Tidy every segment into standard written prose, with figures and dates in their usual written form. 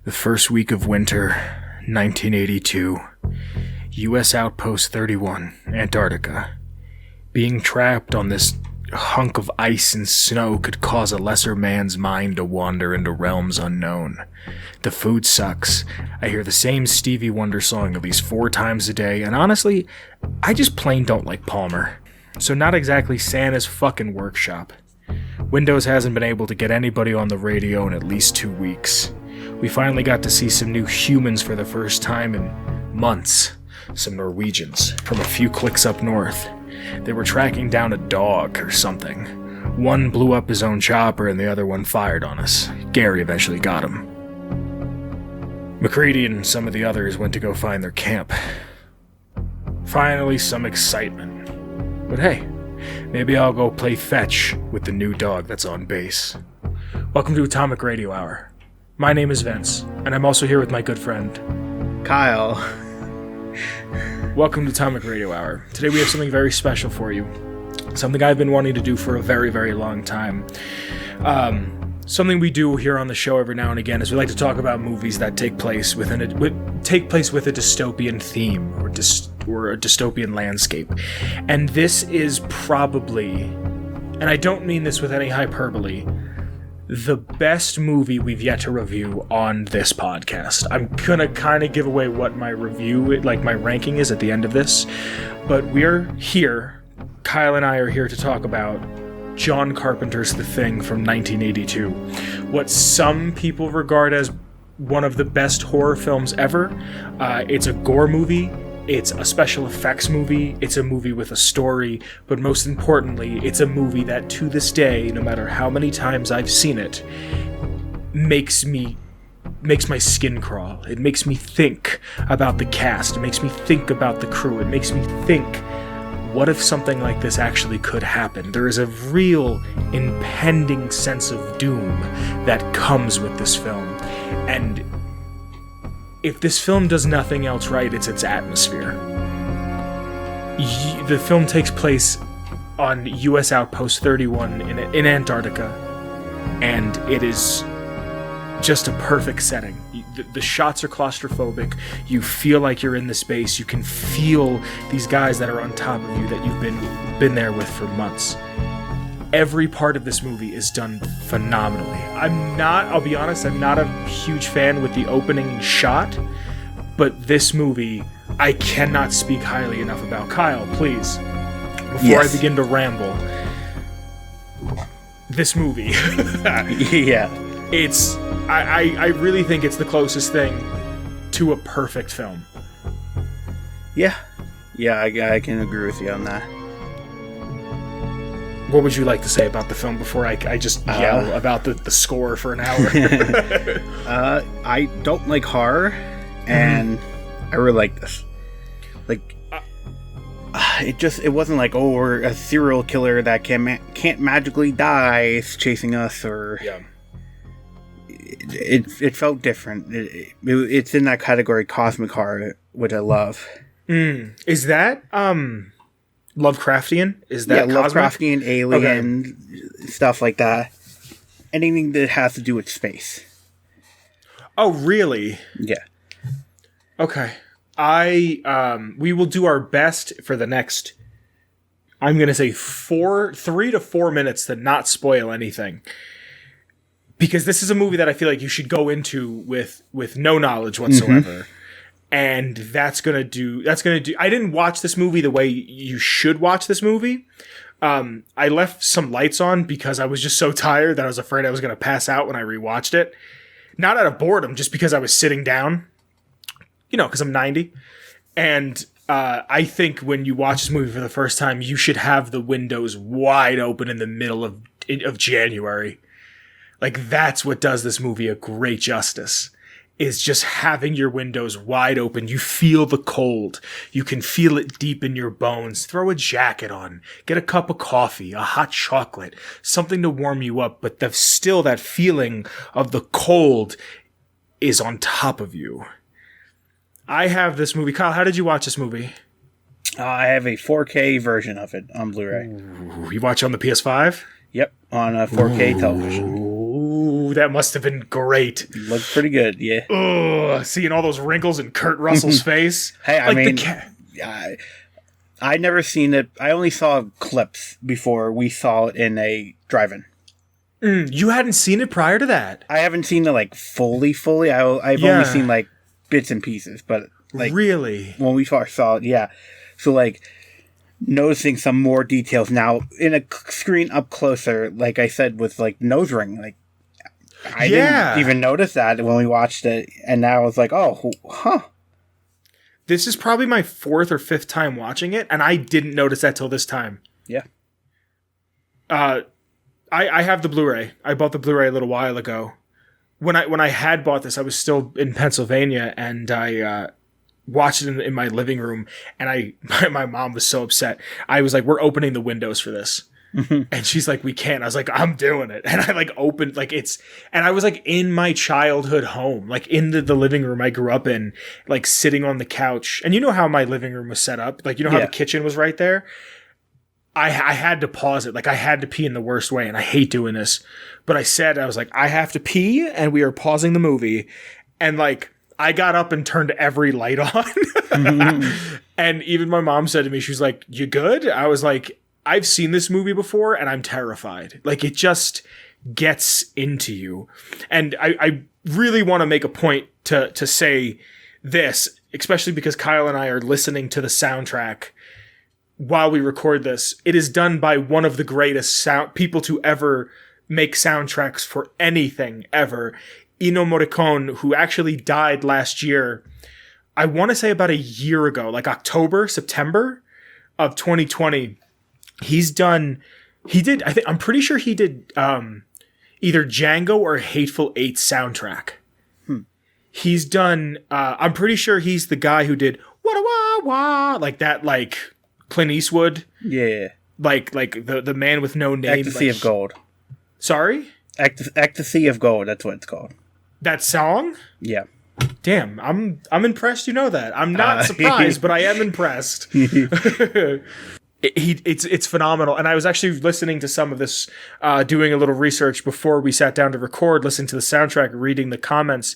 The first week of winter, 1982. U.S. Outpost 31, Antarctica. Being trapped on this hunk of ice and snow could cause a lesser man's mind to wander into realms unknown. The food sucks. I hear the same Stevie Wonder song at least 4 times a day, and honestly, I just plain don't like Palmer. So not exactly Santa's fucking workshop. Windows hasn't been able to get anybody on the radio in at least 2 weeks. We finally got to see some new humans for the first time in months. Some Norwegians from a few clicks up north. They were tracking down a dog or something. One blew up his own chopper and the other one fired on us. Gary eventually got him. McCready and some of the others went to go find their camp. Finally, some excitement. But hey, maybe I'll go play fetch with the new dog that's on base. Welcome to Atomic Radio Hour. My name is Vince, and I'm also here with my good friend, Kyle. Welcome to Atomic Radio Hour. Today we have something very special for you. Something I've been wanting to do for a very, very long time. Something we do here on the show every now and again is we like to talk about movies that take place with a dystopian theme or a dystopian landscape. And this is probably, and I don't mean this with any hyperbole, the best movie we've yet to review on this podcast. I'm gonna kind of give away what my review, like my ranking is at the end of this, but we're here, Kyle and I are here to talk about John Carpenter's The Thing from 1982. What some people regard as one of the best horror films ever. It's a gore movie. It's a special effects movie, it's a movie with a story, but most importantly, it's a movie that to this day, no matter how many times I've seen it, makes my skin crawl. It makes me think about the cast, it makes me think about the crew, it makes me think, what if something like this actually could happen? There is a real impending sense of doom that comes with this film, and if this film does nothing else right, it's its atmosphere. The film takes place on U.S. Outpost 31 in Antarctica, and it is just a perfect setting. The shots are claustrophobic. You feel like you're in the space. You can feel these guys that are on top of you that you've been there with for months. Every part of this movie is done phenomenally. I'll be honest, I'm not a huge fan with the opening shot, but this movie, I cannot speak highly enough about. Kyle, please, before I begin to ramble, this movie, Yeah. I really think it's the closest thing to a perfect film. Yeah, I can agree with you on that. What would you like to say about the film before I just yell about the score for an hour? I don't like horror, and I really like this. Like, it wasn't like, oh, we're a serial killer that can't magically die is chasing us, or it felt different. It's in that category, cosmic horror, which I love. Is that Lovecraftian? Is that Lovecraftian, alien, stuff like that. Anything that has to do with space. Oh, really? Yeah. Okay. We will do our best for the next, I'm going to say 3 to 4 minutes to not spoil anything. Because this is a movie that I feel like you should go into with no knowledge whatsoever. Mm-hmm. And that's gonna do. I didn't watch this movie the way you should watch this movie. I left some lights on because I was just so tired that I was afraid I was gonna pass out when I rewatched it. Not out of boredom, just because I was sitting down. You know, because I'm 90. And I think when you watch this movie for the first time, you should have the windows wide open in the middle of January. Like, that's what does this movie a great justice. Is just having your windows wide open. You feel the cold. You can feel it deep in your bones. Throw a jacket on. Get a cup of coffee, a hot chocolate, something to warm you up. But still that feeling of the cold is on top of you. I have this movie. Kyle, how did you watch this movie? I have a 4K version of it on Blu-ray. Ooh, you watch it on the PS5? Yep, on a 4K television. Ooh. Ooh, that must have been great. Looked pretty good, yeah. Ugh, seeing all those wrinkles in Kurt Russell's face. Hey, I mean, I never seen it. I only saw clips before we saw it in a drive-in. You hadn't seen it prior to that? I haven't seen it like fully. I've only seen like bits and pieces, but like really, when we first saw it, yeah. So like noticing some more details now in a screen up closer, like I said, with like nose ring, like I didn't even notice that when we watched it, and now I was like, oh, huh. This is probably my 4th or 5th time watching it, and I didn't notice that till this time. Yeah. I have the Blu-ray. I bought the Blu-ray a little while ago. When I had bought this, I was still in Pennsylvania, and I watched it in my living room, and my mom was so upset. I was like, we're opening the windows for this. And she's like, we can't. I was like, I'm doing it. And I like opened and I was like in my childhood home, like in the living room I grew up in, like sitting on the couch. And you know how my living room was set up? Like, you know how the kitchen was right there? I had to pause it. Like, I had to pee in the worst way, and I hate doing this. But I was like, I have to pee, and we are pausing the movie. And like, I got up and turned every light on. And even my mom said to me, she was like, you good? I was like, I've seen this movie before, and I'm terrified. Like, it just gets into you. And I really want to make a point to say this, especially because Kyle and I are listening to the soundtrack while we record this. It is done by one of the greatest people to ever make soundtracks for anything ever. Ennio Morricone, who actually died last year, I want to say about a year ago, like September of 2020. I'm pretty sure he did either Django or Hateful Eight soundtrack. He's done, I'm pretty sure he's the guy who did wah wah wah, like that, like Clint Eastwood. Yeah. Like the man with no name. Ecstasy of Gold. Sorry? Ecstasy of Gold, that's what it's called. That song? Yeah. Damn, I'm impressed you know that. I'm not surprised, but I am impressed. It's phenomenal. And I was actually listening to some of this, doing a little research before we sat down to record, listening to the soundtrack, reading the comments.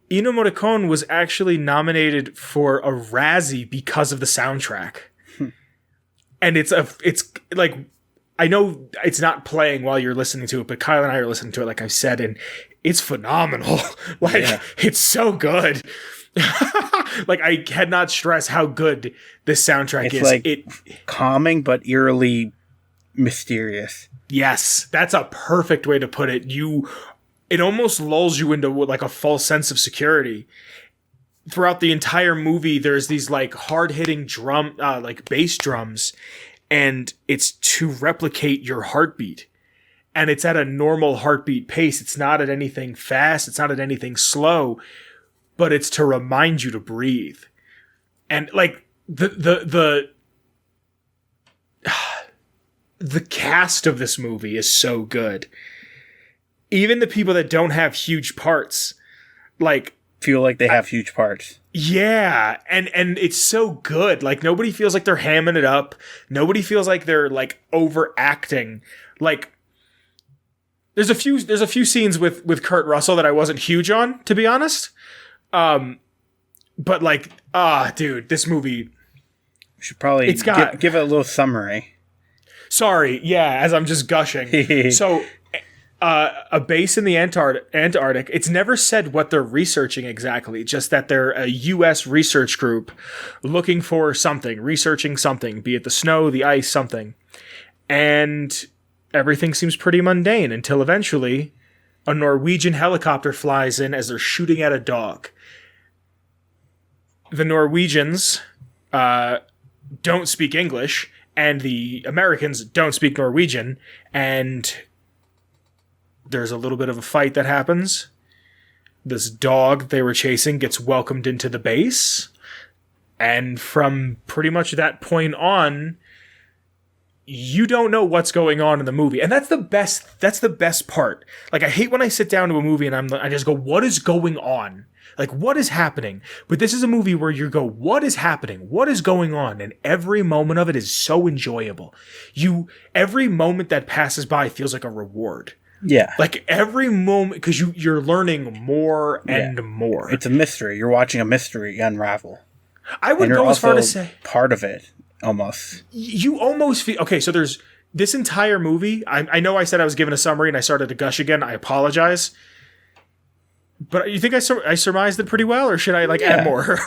Ennio Morricone was actually nominated for a Razzie because of the soundtrack. And it's like, I know it's not playing while you're listening to it, but Kyle and I are listening to it, like I've said, and it's phenomenal. It's so good. Like, I cannot stress how good this soundtrack is. Like calming but eerily mysterious. Yes, that's a perfect way to put it. It almost lulls you into like a false sense of security. Throughout the entire movie, there's these like hard-hitting like bass drums, and it's to replicate your heartbeat. And it's at a normal heartbeat pace. It's not at anything fast. It's not at anything slow. But it's to remind you to breathe. And like the cast of this movie is so good. Even the people that don't have huge parts, like, feel like they have huge parts. Yeah, and it's so good. Like, nobody feels like they're hamming it up. Nobody feels like they're like overacting. Like, there's a few scenes with Kurt Russell that I wasn't huge on, to be honest. But like, dude, this movie. We should probably give it a little summary. Sorry, yeah, as I'm just gushing. So, a base in the Antarctic. It's never said what they're researching exactly, just that they're a U.S. research group looking for something, researching something, be it the snow, the ice, something. And everything seems pretty mundane until eventually a Norwegian helicopter flies in as they're shooting at a dog. The Norwegians don't speak English, and the Americans don't speak Norwegian, and there's a little bit of a fight that happens. This dog they were chasing gets welcomed into the base, and from pretty much that point on, you don't know what's going on in the movie. And that's the best part. Like, I hate when I sit down to a movie and I just go, what is going on? Like, what is happening? But this is a movie where you go, what is happening? What is going on? And every moment of it is so enjoyable. Every moment that passes by feels like a reward. Yeah. Like every moment, because you're learning more and more. It's a mystery. You're watching a mystery unravel. I would go as far to say part of it, almost. You almost feel okay. So there's this entire movie. I know I said I was giving a summary and I started to gush again. I apologize. But you think I surmised it pretty well, or should I add more?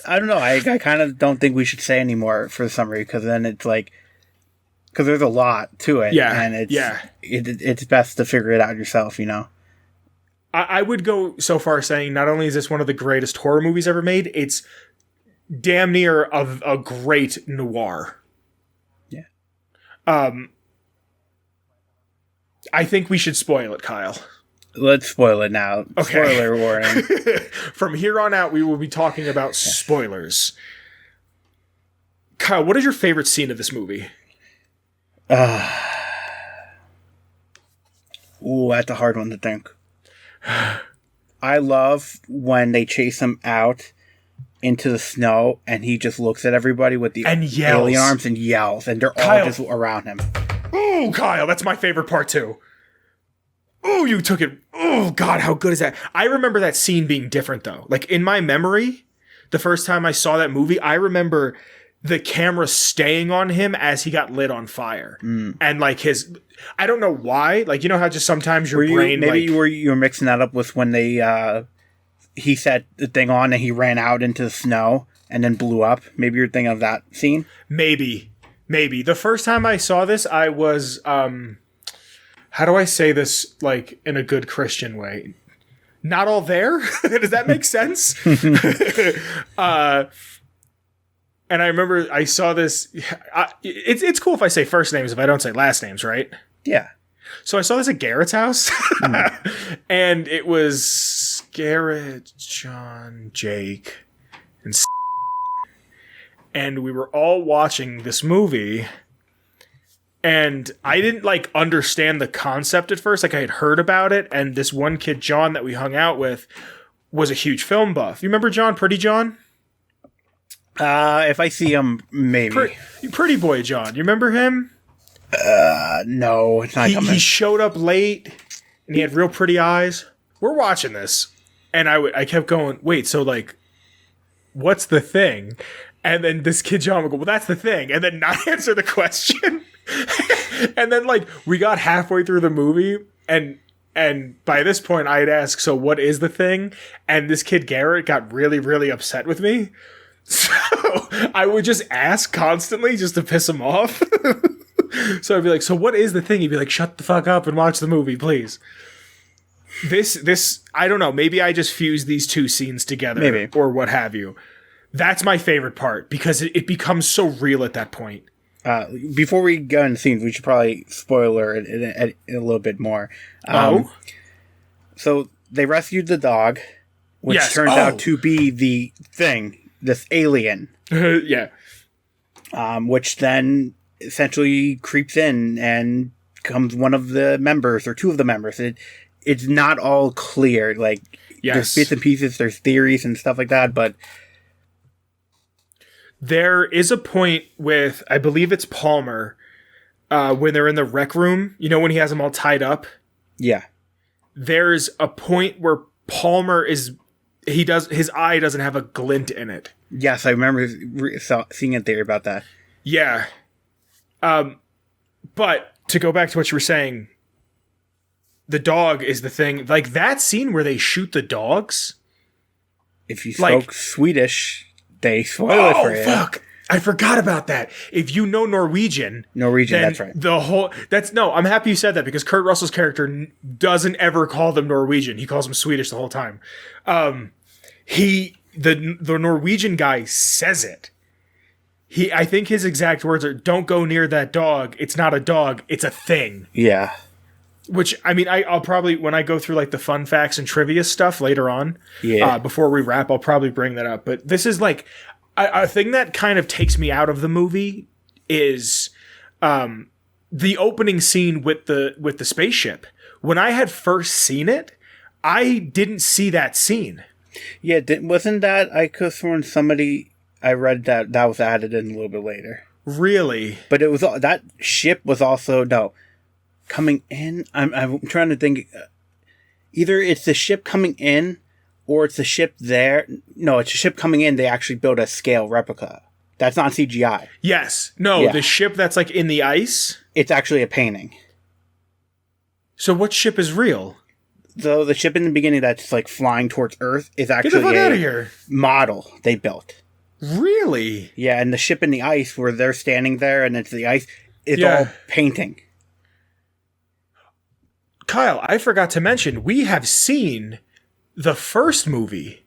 I don't know. I kind of don't think we should say any more for the summary, because then it's like, because there's a lot to it. Yeah, and it's best to figure it out yourself, you know? I would go so far saying not only is this one of the greatest horror movies ever made, it's damn near a great noir. Yeah. I think we should spoil it, Kyle. Let's spoil it now. Okay. Spoiler warning. From here on out, we will be talking about spoilers. Kyle, what is your favorite scene of this movie? Ooh, that's a hard one to think. I love when they chase him out into the snow and he just looks at everybody with the alien arms and yells, and they're all just around him. Ooh, Kyle, that's my favorite part too. Oh, you took it. Oh, God, how good is that? I remember that scene being different, though. Like, in my memory, the first time I saw that movie, I remember the camera staying on him as he got lit on fire. And, like, I don't know why. Like, you know how just sometimes your brain... Maybe you were mixing that up with when he set the thing on and he ran out into the snow and then blew up. Maybe you're thinking of that scene? Maybe. The first time I saw this, I was... how do I say this, like, in a good Christian way? Not all there? Does that make sense? And I remember I saw this... it's cool if I say first names if I don't say last names, right? Yeah. So I saw this at Garrett's house. And it was Garrett, John, Jake, and we were all watching this movie... And I didn't, understand the concept at first. Like, I had heard about it, and this one kid, John, that we hung out with, was a huge film buff. You remember John? Pretty John? If I see him, maybe. Pretty boy John. You remember him? No, it's not coming. He showed up late, and he had real pretty eyes. We're watching this, and I kept going, wait, so, what's the thing? And then this kid John would go, well, that's the thing. And then not answer the question. And then we got halfway through the movie and by this point I'd ask, so what is the thing? And this kid Garrett got really, really upset with me. So I would just ask constantly just to piss him off. So I'd be like, so what is the thing? He'd be like, shut the fuck up and watch the movie, please. This, I don't know. Maybe I just fused these two scenes together. Maybe. Or what have you. That's my favorite part because it becomes so real at that point. Before we go into scenes, we should probably spoiler it a little bit more. So they rescued the dog, which turns out to be the thing, this alien. Yeah. Which then essentially creeps in and becomes one of the members or two of the members. It's not all clear. There's bits and pieces, there's theories and stuff like that, but... There is a point with, I believe it's Palmer, when they're in the rec room, when he has them all tied up. Yeah. There's a point where Palmer his eye doesn't have a glint in it. Yes, I remember seeing a theory about that. Yeah. But to go back to what you were saying, the dog is the thing. That scene where they shoot the dogs. If you spoke Swedish... They spoil it for you. Oh, fuck. I forgot about that. If you know Norwegian, that's right. I'm happy you said that because Kurt Russell's character doesn't ever call them Norwegian. He calls them Swedish the whole time. The Norwegian guy says it. I think his exact words are, "Don't go near that dog. It's not a dog. It's a thing." Yeah. Which, I mean, I'll probably, when I go through the fun facts and trivia stuff later on, before we wrap, I'll probably bring that up. But this is a thing that kind of takes me out of the movie is the opening scene with the spaceship. When I had first seen it, I didn't see that scene. Yeah, wasn't that, I could have sworn I read that was added in a little bit later. Really? But it was, that ship was also, no. coming in. I'm trying to think. Either it's the ship coming in, or it's the ship there. No, it's a ship coming in. They actually built a scale replica. That's not CGI. Yes. No, Yeah. the ship that's like in the ice. It's actually a painting. So what ship is real? So the ship in the beginning that's like flying towards Earth is Get the actually fuck out a of here. model they built. Really? Yeah, and the ship in the ice where they're standing there and it's the ice, it's Yeah. all painting. Kyle, I forgot to mention, we have seen the first movie.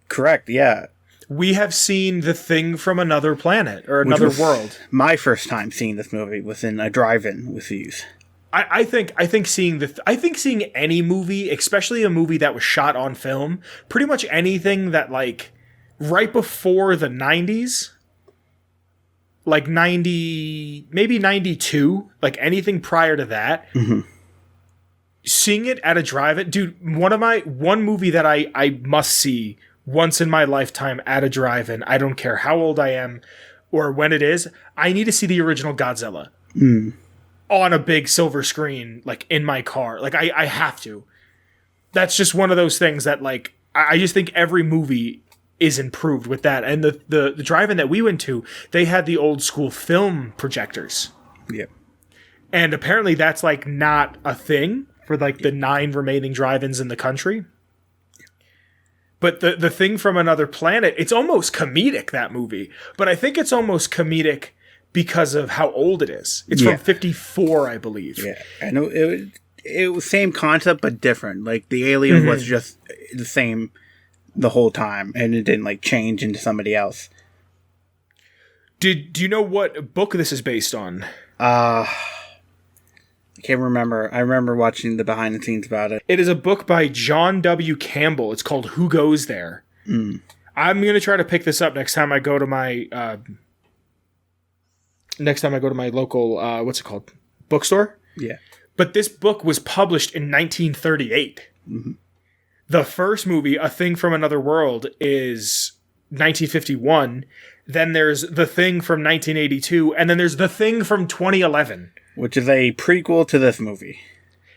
Correct, yeah. We have seen The Thing from Another Planet, or Which Another was World. My first time seeing this movie was in a drive-in with these. I think seeing seeing any movie, especially a movie that was shot on film, pretty much anything that like right before the 90s, like 90, maybe 92, like anything prior to that, seeing it at a drive-in, dude, one movie that I must see once in my lifetime at a drive-in, I don't care how old I am or when it is, I need to see the original Godzilla. On a big silver screen, like in my car. Like I have to. That's just one of those things that like I just think every movie is improved with that. And the drive-in that we went to, they had the old school film projectors. Yep. And apparently that's like not a thing for like the 9 remaining drive-ins in the country. But the Thing from Another Planet, it's almost comedic, that movie. But I think it's almost comedic because of how old it is. It's from 54, I believe. Yeah, I know it was same concept but different. Like the alien was just the same the whole time, and it didn't like change into somebody else. Do you know what book this is based on? I can't remember. I remember watching the behind the scenes about it. It is a book by John W. Campbell. It's called Who Goes There? I'm gonna try to pick this up next time I go to my local what's it called, bookstore. Yeah. But this book was published in 1938. The first movie, A Thing from Another World, is 1951. Then there's The Thing from 1982, and then there's The Thing from 2011. Which is a prequel to this movie.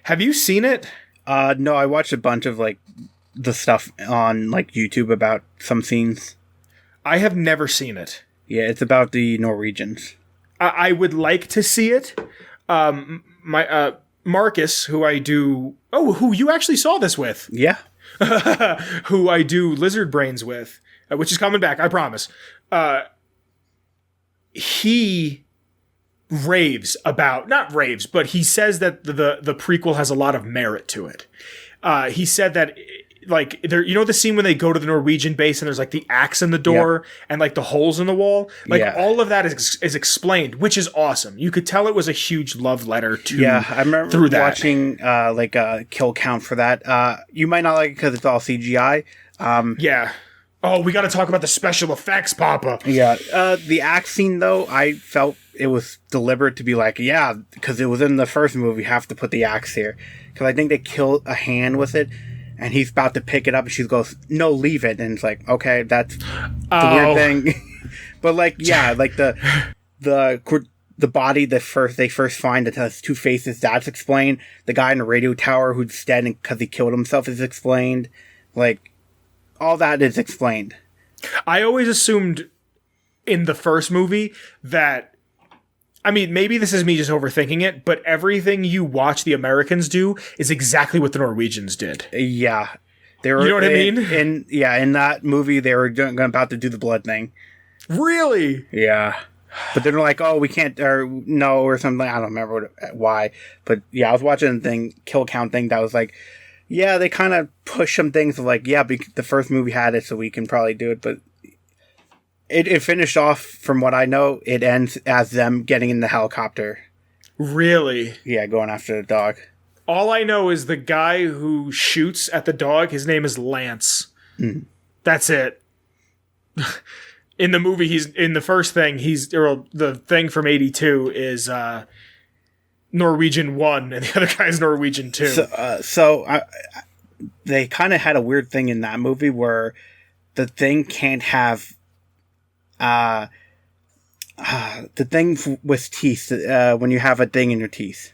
Have you seen it? No, I watched a bunch of like the stuff on like YouTube about some scenes. I have never seen it. Yeah, it's about the Norwegians. I would like to see it. My Marcus, who you actually saw this with, Yeah. who I do Lizard Brains with, which is coming back, I promise. He raves about, not raves, but he says that the prequel has a lot of merit to it. He said that, like, there, you know the scene when they go to the Norwegian base and there's like the axe in the door and like the holes in the wall, like all of that is explained, which is awesome. You could tell it was a huge love letter to. Yeah, I remember watching like a kill count for that. You might not like it because it's all CGI. Yeah. Oh, we got to talk about the special effects, Papa. Yeah. The axe scene though, I felt it was deliberate to be like, yeah, because it was in the first movie. We have to put the axe here because I think they kill a hand with it. And he's about to pick it up, and she goes, "No, leave it." And it's like, okay, that's the weird thing. But like, yeah, like the body they first find that has 2 faces, that's explained. The guy in the radio tower who's dead because he killed himself is explained. Like, all that is explained. I always assumed in the first movie that, I mean, maybe this is me just overthinking it, but everything you watch the Americans do is exactly what the Norwegians did. Yeah. They were, you know what I mean? In that movie, they were about to do the blood thing. Really? Yeah. But they're like, oh, we can't, or something. I don't remember why. But yeah, I was watching the kill count thing that was like, yeah, they kind of push some things like, yeah, the first movie had it, so we can probably do it. But it finished off, from what I know, it ends as them getting in the helicopter. Really? Yeah, going after the dog. All I know is the guy who shoots at the dog, his name is Lance. That's it. In the movie, the first thing, the thing from 82 is Norwegian 1, and the other guy's Norwegian 2. So they kind of had a weird thing in that movie where the thing can't have the thing with teeth, when you have a thing in your teeth.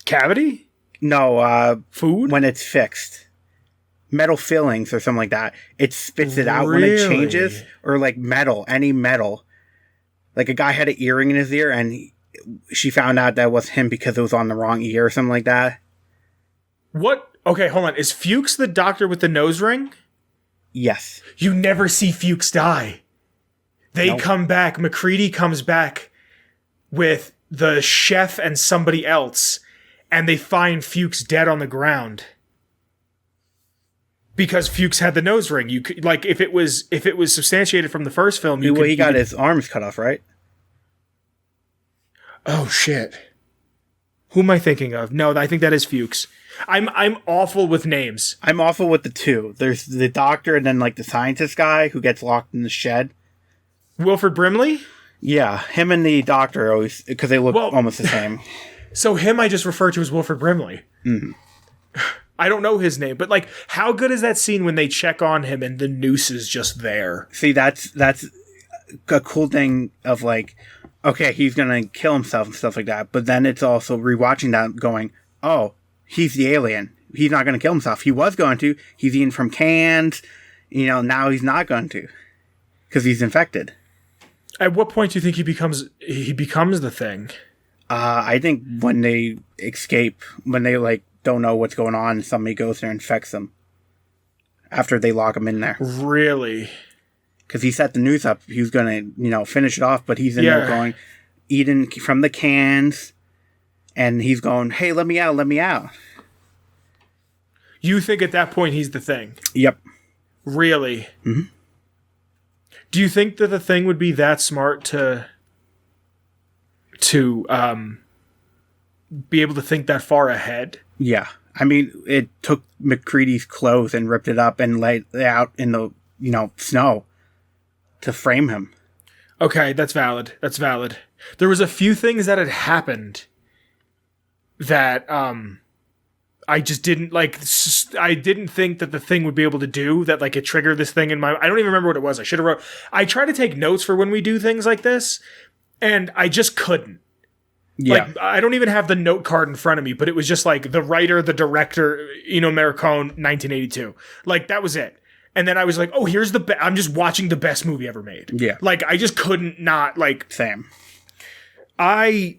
Cavity? No, Food? when it's fixed. Metal fillings or something like that. It spits it out when it changes. Or like metal, any metal. Like a guy had an earring in his ear and she found out that was him because it was on the wrong ear or something like that. What? Okay, hold on. Is Fuchs the doctor with the nose ring? Yes. You never see Fuchs die. They Nope. come back. MacReady comes back with the chef and somebody else, and they find Fuchs dead on the ground. Because Fuchs had the nose ring. You could, like, if it was substantiated from the first film, He got his arms cut off, right? Oh shit. Who am I thinking of? No, I think that is Fuchs. I'm awful with names. I'm awful with the two. There's the doctor and then like the scientist guy who gets locked in the shed. Wilford Brimley? Yeah, him and the doctor always, because they look almost the same. So him I just refer to as Wilford Brimley. Mm-hmm. I don't know his name, but like, how good is that scene when they check on him and the noose is just there? See, that's a cool thing of like, okay, he's gonna kill himself and stuff like that, but then it's also rewatching that going, oh, he's the alien. He's not gonna kill himself. He was going to. He's eating from cans. Now he's not going to. Because he's infected. At what point do you think he becomes the thing? I think when they escape, when they like don't know what's going on, somebody goes there and infects them. After they lock him in there. Really? Because he set the news up. He was going to, finish it off, but he's in there going, eating from the cans, and he's going, hey, let me out, let me out. You think at that point he's the thing? Yep. Really? Mm-hmm. Do you think that the thing would be that smart to be able to think that far ahead? Yeah. I mean, it took MacReady's clothes and ripped it up and laid it out in the, snow to frame him. Okay, that's valid. That's valid. There was a few things that had happened that I just didn't like. I didn't think that the thing would be able to do that. Like it triggered this thing in my. I don't even remember what it was. I should have wrote. I try to take notes for when we do things like this, and I just couldn't. Yeah. Like I don't even have the note card in front of me, but it was just like the writer, the director, Morricone, 1982. Like that was it. And then I was like, oh, here's I'm just watching the best movie ever made. Yeah. Like I just couldn't not like. Same. I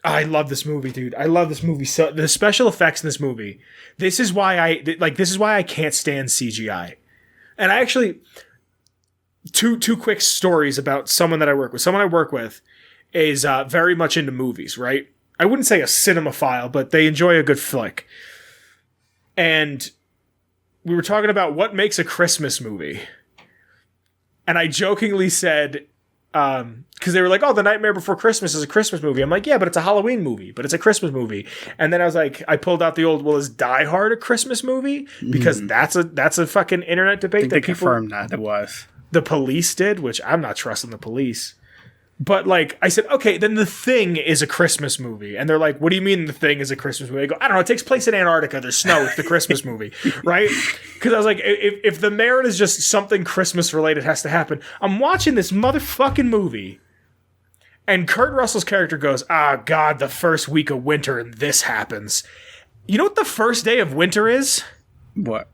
love this movie, dude. I love this movie. So the special effects in this movie. This is why I can't stand CGI. And I actually two quick stories about someone that I work with. Someone I work with is very much into movies, right? I wouldn't say a cinemaphile, but they enjoy a good flick. And we were talking about what makes a Christmas movie. And I jokingly said, because they were like, oh, The Nightmare Before Christmas is a Christmas movie. I'm like, yeah, but it's a Halloween movie, but it's a Christmas movie. And then I was like, I pulled out the old, well, is Die Hard a Christmas movie? Because that's a fucking internet debate. I think they confirmed that it was. The police did, which I'm not trusting the police. But like I said, okay, then The Thing is a Christmas movie. And they're like, what do you mean The Thing is a Christmas movie? I go, I don't know, it takes place in Antarctica. There's snow. It's the Christmas movie, right? Because I was like, if the merit is just something Christmas related has to happen, I'm watching this motherfucking movie. And Kurt Russell's character goes, God, the first week of winter and this happens. You know what the first day of winter is? What?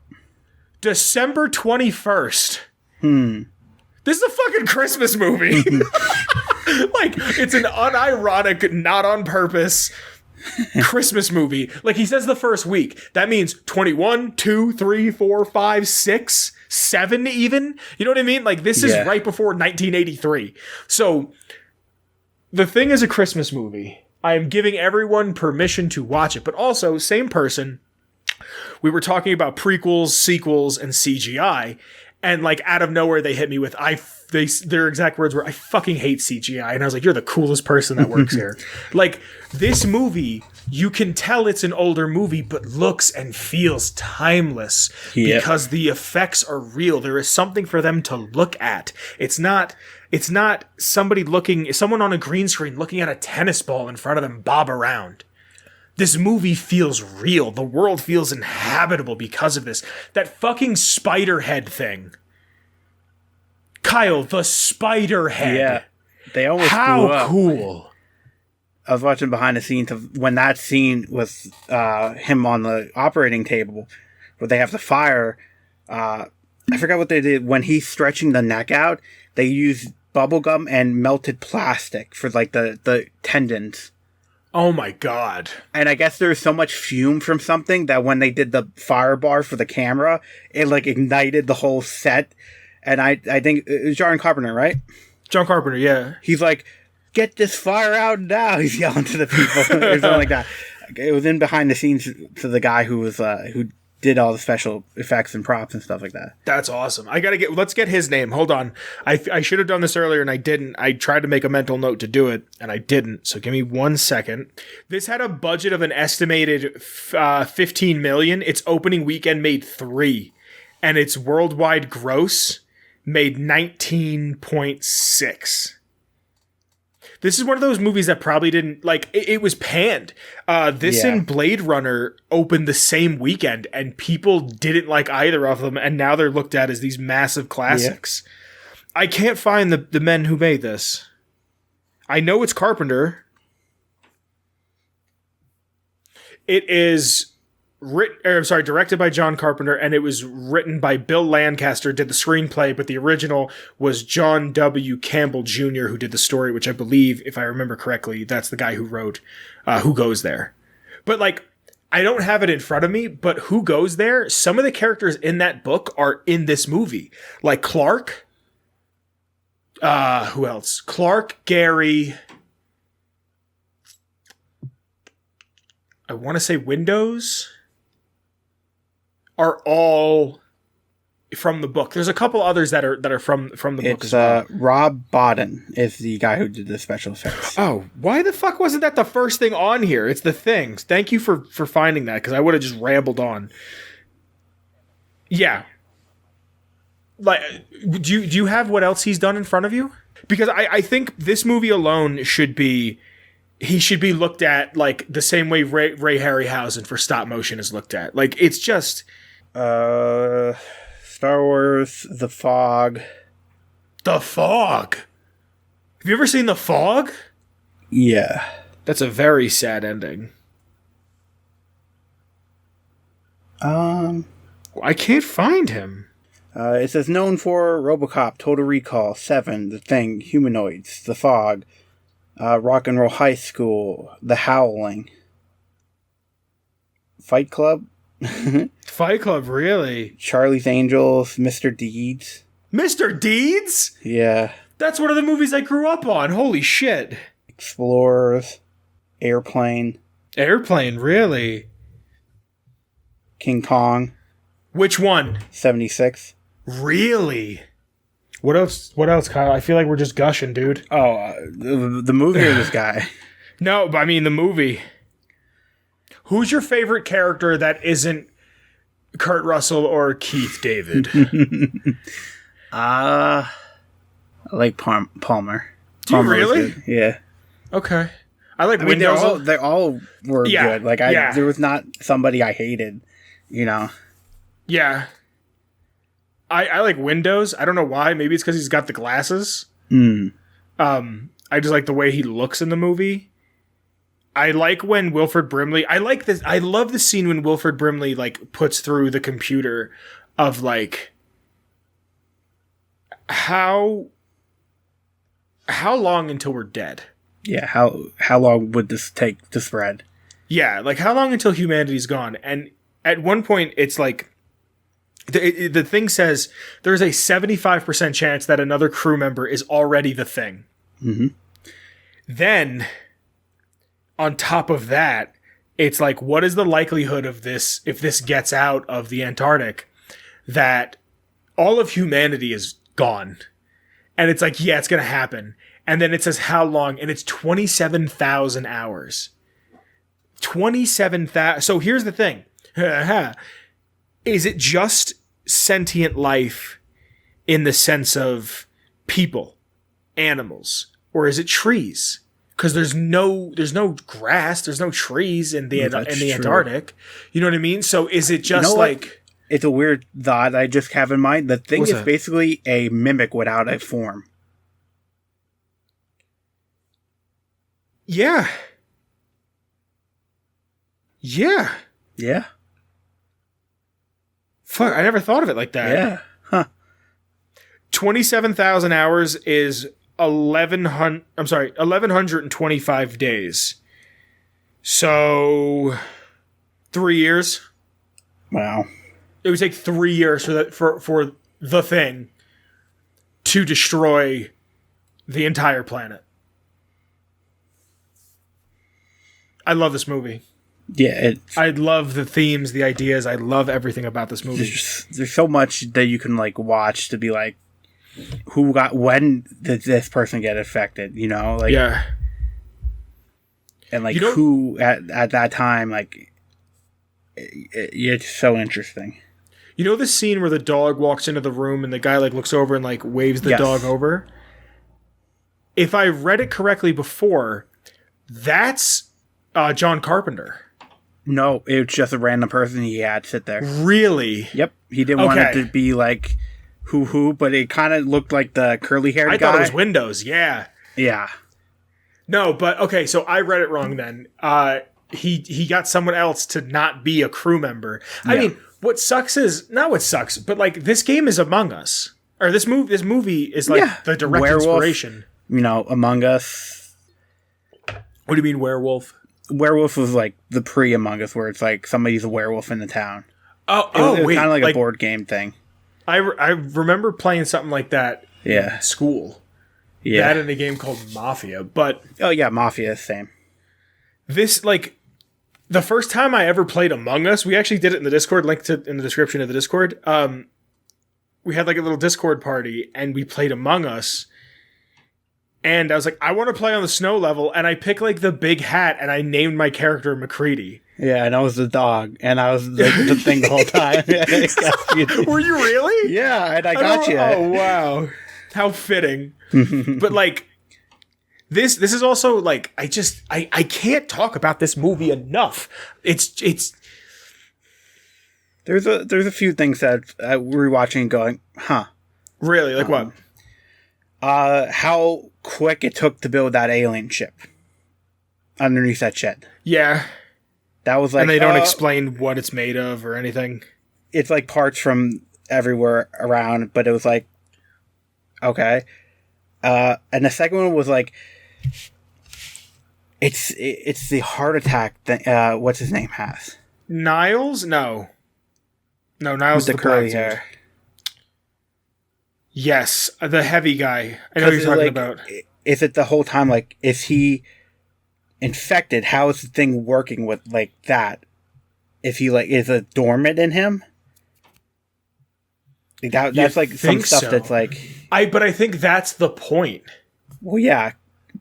December 21st. This is a fucking Christmas movie. Like, it's an unironic, not on purpose Christmas movie. Like, he says the first week. That means 21, 2, 3, 4, 5, 6, 7 even. You know what I mean? Like, this is right before 1983. So, The Thing is a Christmas movie. I am giving everyone permission to watch it. But also, same person, we were talking about prequels, sequels, and CGI. And like out of nowhere, they hit me with their exact words were, I fucking hate CGI. And I was like, you're the coolest person that works here. Like this movie, you can tell it's an older movie, but looks and feels timeless because the effects are real. There is something for them to look at. It's not someone on a green screen looking at a tennis ball in front of them bob around. This movie feels real. The world feels inhabitable because of this. That fucking spider head thing. Kyle, the spider head. Yeah. They almost blew up. How cool. I was watching behind the scenes of when that scene was him on the operating table, where they have the fire. I forgot what they did when he's stretching the neck out. They used bubblegum and melted plastic for like the tendons. Oh my god. And I guess there's so much fume from something that when they did the fire bar for the camera, it like ignited the whole set. And I think it was John Carpenter, right? John Carpenter, yeah. He's like, "Get this fire out now!" He's yelling to the people or something like that. It was in behind the scenes to the guy who was who did all the special effects and props and stuff like that. That's awesome. Let's get his name. Hold on. I should have done this earlier and I didn't. I tried to make a mental note to do it and I didn't. So give me 1 second. This had a budget of an estimated 15 million. Its opening weekend made 3 and its worldwide gross made 19.6. This is one of those movies that probably didn't, like, it was panned. This and Blade Runner opened the same weekend, and people didn't like either of them, and now they're looked at as these massive classics. Yeah. I can't find the men who made this. I know it's Carpenter. It is directed by John Carpenter, and it was written by Bill Lancaster, did the screenplay, but the original was John W. Campbell Jr., who did the story, which I believe, if I remember correctly, that's the guy who wrote Who Goes There. But, like, I don't have it in front of me, but Who Goes There, some of the characters in that book are in this movie. Like Clark. Who else? Clark, Gary. I want to say Windows. Are all from the book. There's a couple others that are from the book as well. Rob Bottin is the guy who did the special effects. Oh, why the fuck wasn't that the first thing on here? It's the things. Thank you for finding that, because I would have just rambled on. Yeah. Like, do you have what else he's done in front of you? Because I think this movie alone should be looked at like the same way Ray Harryhausen for stop motion is looked at. Like, it's just Star Wars, The Fog. The Fog. Have you ever seen The Fog? Yeah. That's a very sad ending. I can't find him. It says known for RoboCop, Total Recall, Seven, The Thing, Humanoids, The Fog, Rock and Roll High School, The Howling, Fight Club. Fight Club, really? Charlie's Angels, Mr. Deeds. Mr. Deeds? Yeah. That's one of the movies I grew up on. Holy shit. Explorers, Airplane. Airplane, really? King Kong. Which one? 76. Really? What else, Kyle? I feel like we're just gushing, dude. Oh, the movie or this guy? No, but I mean the movie. Who's your favorite character that isn't Kurt Russell or Keith David? I like Palmer. Do you really? Yeah. Okay. I like Windows. Windows. They all were good. Like there was not somebody I hated, you know. Yeah. I like Windows. I don't know why. Maybe it's because he's got the glasses. I just like the way he looks in the movie. I like when Wilford Brimley... I like this. I love the scene when Wilford Brimley like puts through the computer of like how long until we're dead? Yeah, how long would this take to spread? Yeah, like how long until humanity's gone? And at one point, it's like the thing says there's a 75% chance that another crew member is already the Thing. Mm-hmm. Then, on top of that, it's like, what is the likelihood of this, if this gets out of the Antarctic, that all of humanity is gone? And it's like, yeah, it's going to happen. And then it says how long, and it's 27,000 hours. 27,000. So here's the thing. Is it just sentient life in the sense of people, animals, or is it trees? Because there's no grass, there's no trees in the Antarctic. You know what I mean? So is it just like... It's a weird thought I just have in mind. The Thing is basically a mimic without a form. Yeah. Yeah. Yeah. Fuck, I never thought of it like that. Yeah. Huh. 27,000 hours is 1,125 days. So 3 years. Wow. It would take 3 years for the thing to destroy the entire planet. I love this movie. Yeah, I love the themes, the ideas. I love everything about this movie. there's so much that you can like watch to be like, when did this person get affected? You know, like yeah, and like who at that time, like it's so interesting. You know the scene where the dog walks into the room and the guy like looks over and like waves the dog over? If I read it correctly before, that's John Carpenter. No, it was just a random person he had sit there. Really? Yep. He didn't want it to be like who, but it kind of looked like the curly haired guy. I thought it was Windows, yeah. Yeah. No, but okay, so I read it wrong then. He got someone else to not be a crew member. I mean, what sucks is not what sucks, but like this game is Among Us. Or this movie is like the direct inspiration. You know, Among Us. What do you mean werewolf? Werewolf was like the pre-Among Us, where it's like somebody's a werewolf in the town. It was kind of like a board game thing. I remember playing something like that in school. Yeah. That in a game called Mafia. But oh yeah, Mafia, same. This, like, the first time I ever played Among Us, we actually did it in the Discord, linked to in the description of the Discord. We had like a little Discord party, and we played Among Us. And I was like, I want to play on the snow level, and I picked like the big hat, and I named my character McCready. Yeah, and I was the dog, and I was like, the thing the whole time. Were you really? Yeah, and I got you. Oh wow, how fitting! But like, this is also like, I can't talk about this movie enough. It's. There's a few things that we're watching going, huh? Really, like what? How quick it took to build that alien ship underneath that shed. Yeah. That was like... And they don't explain what it's made of or anything. It's like parts from everywhere around, but it was like... Okay. And the second one was like... It's the heart attack that... what's his name has? Niles? No. No, Niles with the curly hair. Yes, the heavy guy. I know what you're talking about. Is it the whole time, like, is he infected? How is the thing working with, like, that? If he, like, is it dormant in him? That's, like, some stuff that's, like... But I think that's the point. Well, yeah,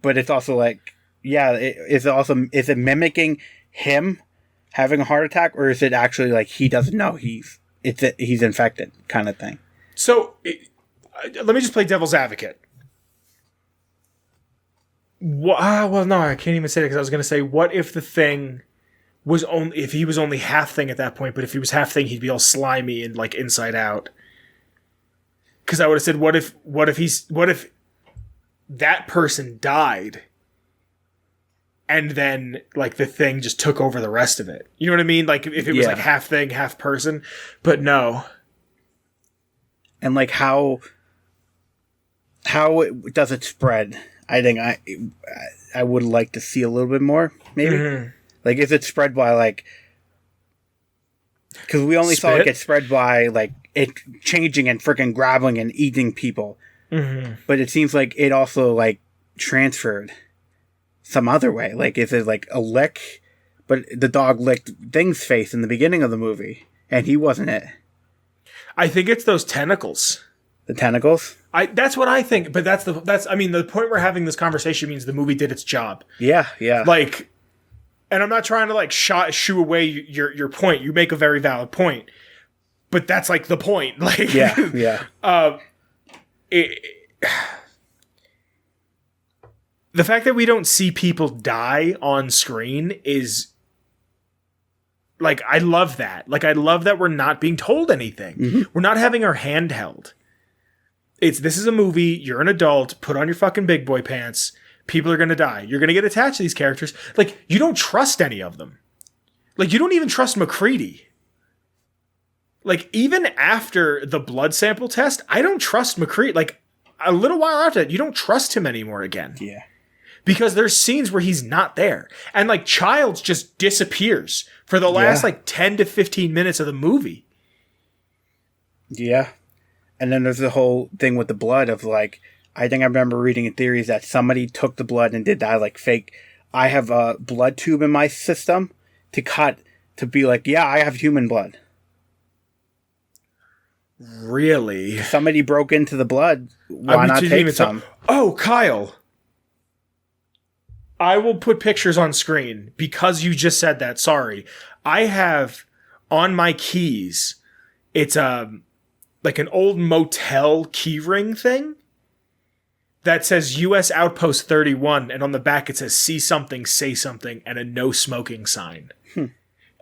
but it's also, like, yeah, is it mimicking him having a heart attack, or is it actually, like, he doesn't know he's infected kind of thing? So... let me just play devil's advocate. Well, no, I can't even say it because I was going to say, what if the thing was if he was only half thing at that point, but if he was half thing, he'd be all slimy and like inside out. Because I would have said, what if that person died, and then like the thing just took over the rest of it? You know what I mean? Like if it was like half thing, half person, but no. And like how does it spread? I think I would like to see a little bit more, maybe. Mm-hmm. Like, is it spread by, like... Because we only saw it get spread by, like, it changing and freaking grabbing and eating people. Mm-hmm. But it seems like it also, like, transferred some other way. Like, is it, like, a lick? But the dog licked Thing's face in the beginning of the movie, and he wasn't it. I think it's those tentacles. The tentacles? That's what I think, but I mean, the point we're having this conversation means the movie did its job. Yeah, yeah. Like, and I'm not trying to like shoo away your point. You make a very valid point, but that's like the point. Like, yeah. The fact that we don't see people die on screen is like, I love that. Like, I love that we're not being told anything. Mm-hmm. We're not having our hand held. This is a movie, you're an adult, put on your fucking big boy pants, people are gonna die. You're gonna get attached to these characters. Like, you don't trust any of them. Like, you don't even trust MacReady. Like, even after the blood sample test, I don't trust MacReady. Like, a little while after that, you don't trust him anymore again. Yeah. Because there's scenes where he's not there. And, like, Childs just disappears for the last, 10 to 15 minutes of the movie. Yeah. And then there's the whole thing with the blood of, like, I think I remember reading in theories that somebody took the blood and did that, like, fake, I have a blood tube in my system to be like, yeah, I have human blood. Really? Somebody broke into the blood. Why not take some? Oh, Kyle. I will put pictures on screen because you just said that. Sorry. I have on my keys, it's like an old motel keyring thing that says U.S. Outpost 31, and on the back it says see something, say something, and a no smoking sign.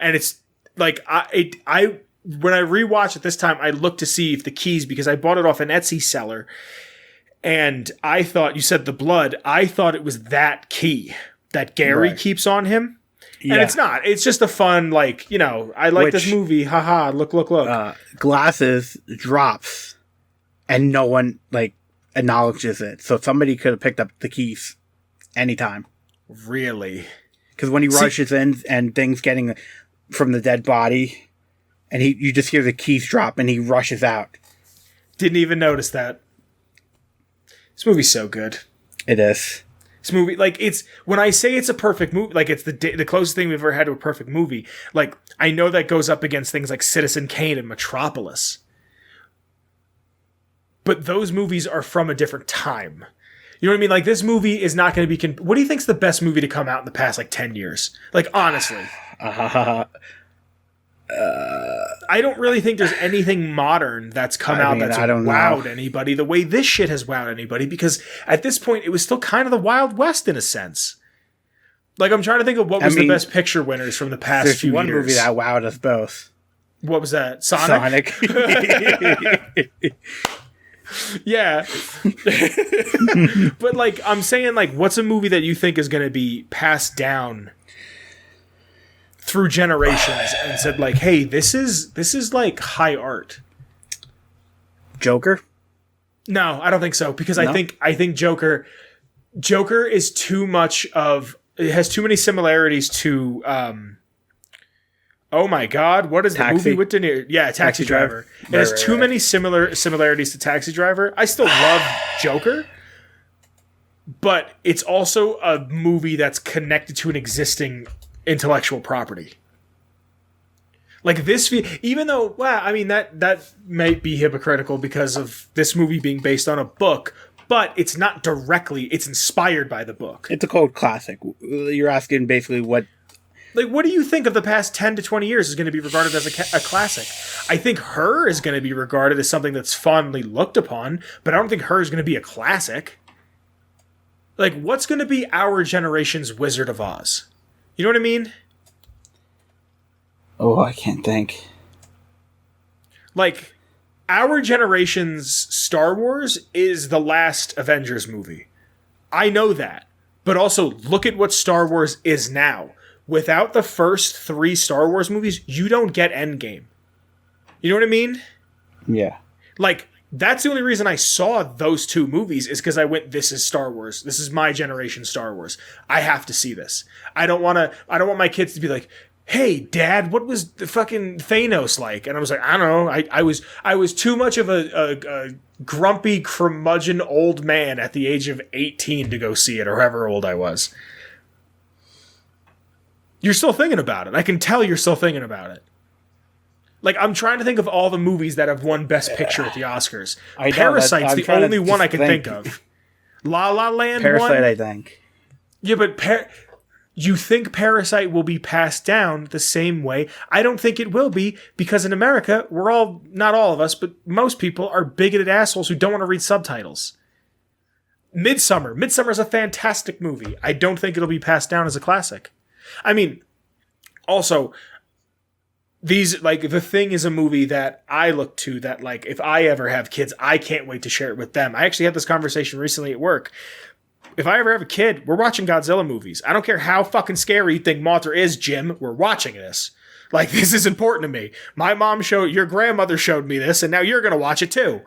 And it's like, I when I rewatched it this time, I looked to see if the keys, because I bought it off an Etsy seller, and I thought, you said the blood, I thought it was that key that Gary keeps on him. Yeah. And it's not. It's just a fun, like, I like this movie. Haha, look. Glasses drops, and no one, like, acknowledges it. So somebody could have picked up the keys anytime. Really? Because when he rushes in and things getting from the dead body, and you just hear the keys drop, and he rushes out. Didn't even notice that. This movie's so good. It is. This movie, like, it's, when I say it's a perfect movie, like, it's the closest thing we've ever had to a perfect movie. Like, I know that goes up against things like Citizen Kane and Metropolis. But those movies are from a different time. You know what I mean? Like, this movie is not going to be... What do you think's the best movie to come out in the past, 10 years? Like, honestly. I don't really think there's anything modern that's come out that's wowed anybody the way this shit has wowed anybody, because at this point it was still kind of the Wild West in a sense. Like, I'm trying to think of what was the best picture winners from the past few years. There's one movie that wowed us both. What was that? Sonic? Yeah. But, like, I'm saying, like, what's a movie that you think is going to be passed down through generations and said, like, hey, this is like high art? Joker? No, I don't think so, because I think Joker is too much of, it has too many similarities to oh my god, what is the movie with De Niro? Yeah, Taxi Driver. It has too many similarities to Taxi Driver. I still love Joker, but it's also a movie that's connected to an existing intellectual property. Like, this, even though, well, I mean, that might be hypocritical because of this movie being based on a book, but it's not directly, it's inspired by the book. It's a cult classic. You're asking basically what... Like, what do you think of the past 10 to 20 years is going to be regarded as a classic? I think Her is going to be regarded as something that's fondly looked upon, but I don't think Her is going to be a classic. Like, what's going to be our generation's Wizard of Oz? You know what I mean? Oh, I can't think. Like, our generation's Star Wars is the last Avengers movie. I know that. But also, look at what Star Wars is now. Without the first 3 Star Wars movies, you don't get Endgame. You know what I mean? Yeah. Like, that's the only reason I saw those 2 movies, is because I went, this is Star Wars. This is my generation Star Wars. I have to see this. I don't want my kids to be like, hey, Dad, what was the fucking Thanos like? And I was like, I don't know. I was too much of a grumpy, curmudgeon old man at the age of 18 to go see it, or however old I was. You're still thinking about it. I can tell you're still thinking about it. Like, I'm trying to think of all the movies that have won Best Picture at the Oscars. Parasite's the only one I can think of. La La Land Parasite, won? I think. Yeah, but you think Parasite will be passed down the same way? I don't think it will be, because in America, we're all, not all of us, but most people are bigoted assholes who don't want to read subtitles. Midsommar is a fantastic movie. I don't think it'll be passed down as a classic. I mean, also, these, like, The Thing is a movie that I look to that, like, if I ever have kids, I can't wait to share it with them. I actually had this conversation recently at work. if I ever have a kid, we're watching Godzilla movies. I don't care how fucking scary you think Mothra is, Jim. We're watching this. Like, this is important to me. My mom your grandmother showed me this, and now you're going to watch it too.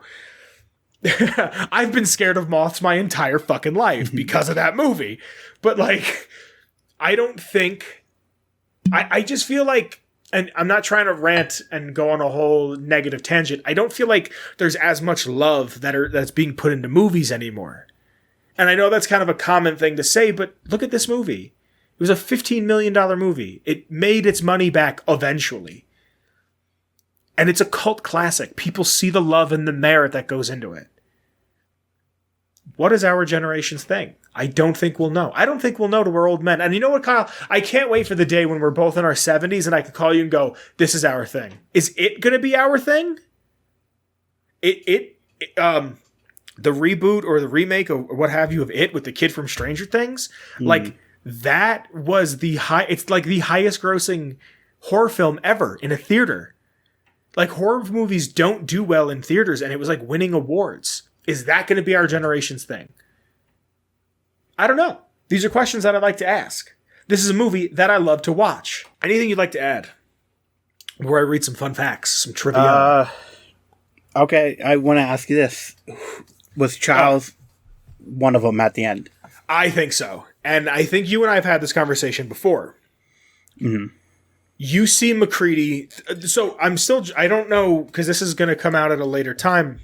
I've been scared of moths my entire fucking life because of that movie. But, like, I don't think... I just feel like, and I'm not trying to rant and go on a whole negative tangent, I don't feel like there's as much love that's being put into movies anymore. And I know that's kind of a common thing to say, but look at this movie. It was a $15 million movie. It made its money back eventually. And it's a cult classic. People see the love and the merit that goes into it. What is our generation's thing? I don't think we'll know. I don't think we'll know till we're old men. And you know what, Kyle? I can't wait for the day when we're both in our 70s and I can call you and go, this is our thing. Is it going to be our thing? The reboot or the remake or what have you of It with the kid from Stranger Things, like that was it's like the highest grossing horror film ever in a theater. Like, horror movies don't do well in theaters, and it was like winning awards. Is that going to be our generation's thing? I don't know. These are questions that I'd like to ask. This is a movie that I love to watch. Anything you'd like to add? Before I read some fun facts, some trivia. Okay, I want to ask you this. Was Childs one of them at the end? I think so. And I think you and I have had this conversation before. Mm-hmm. You see MacReady. So I don't know, because this is going to come out at a later time.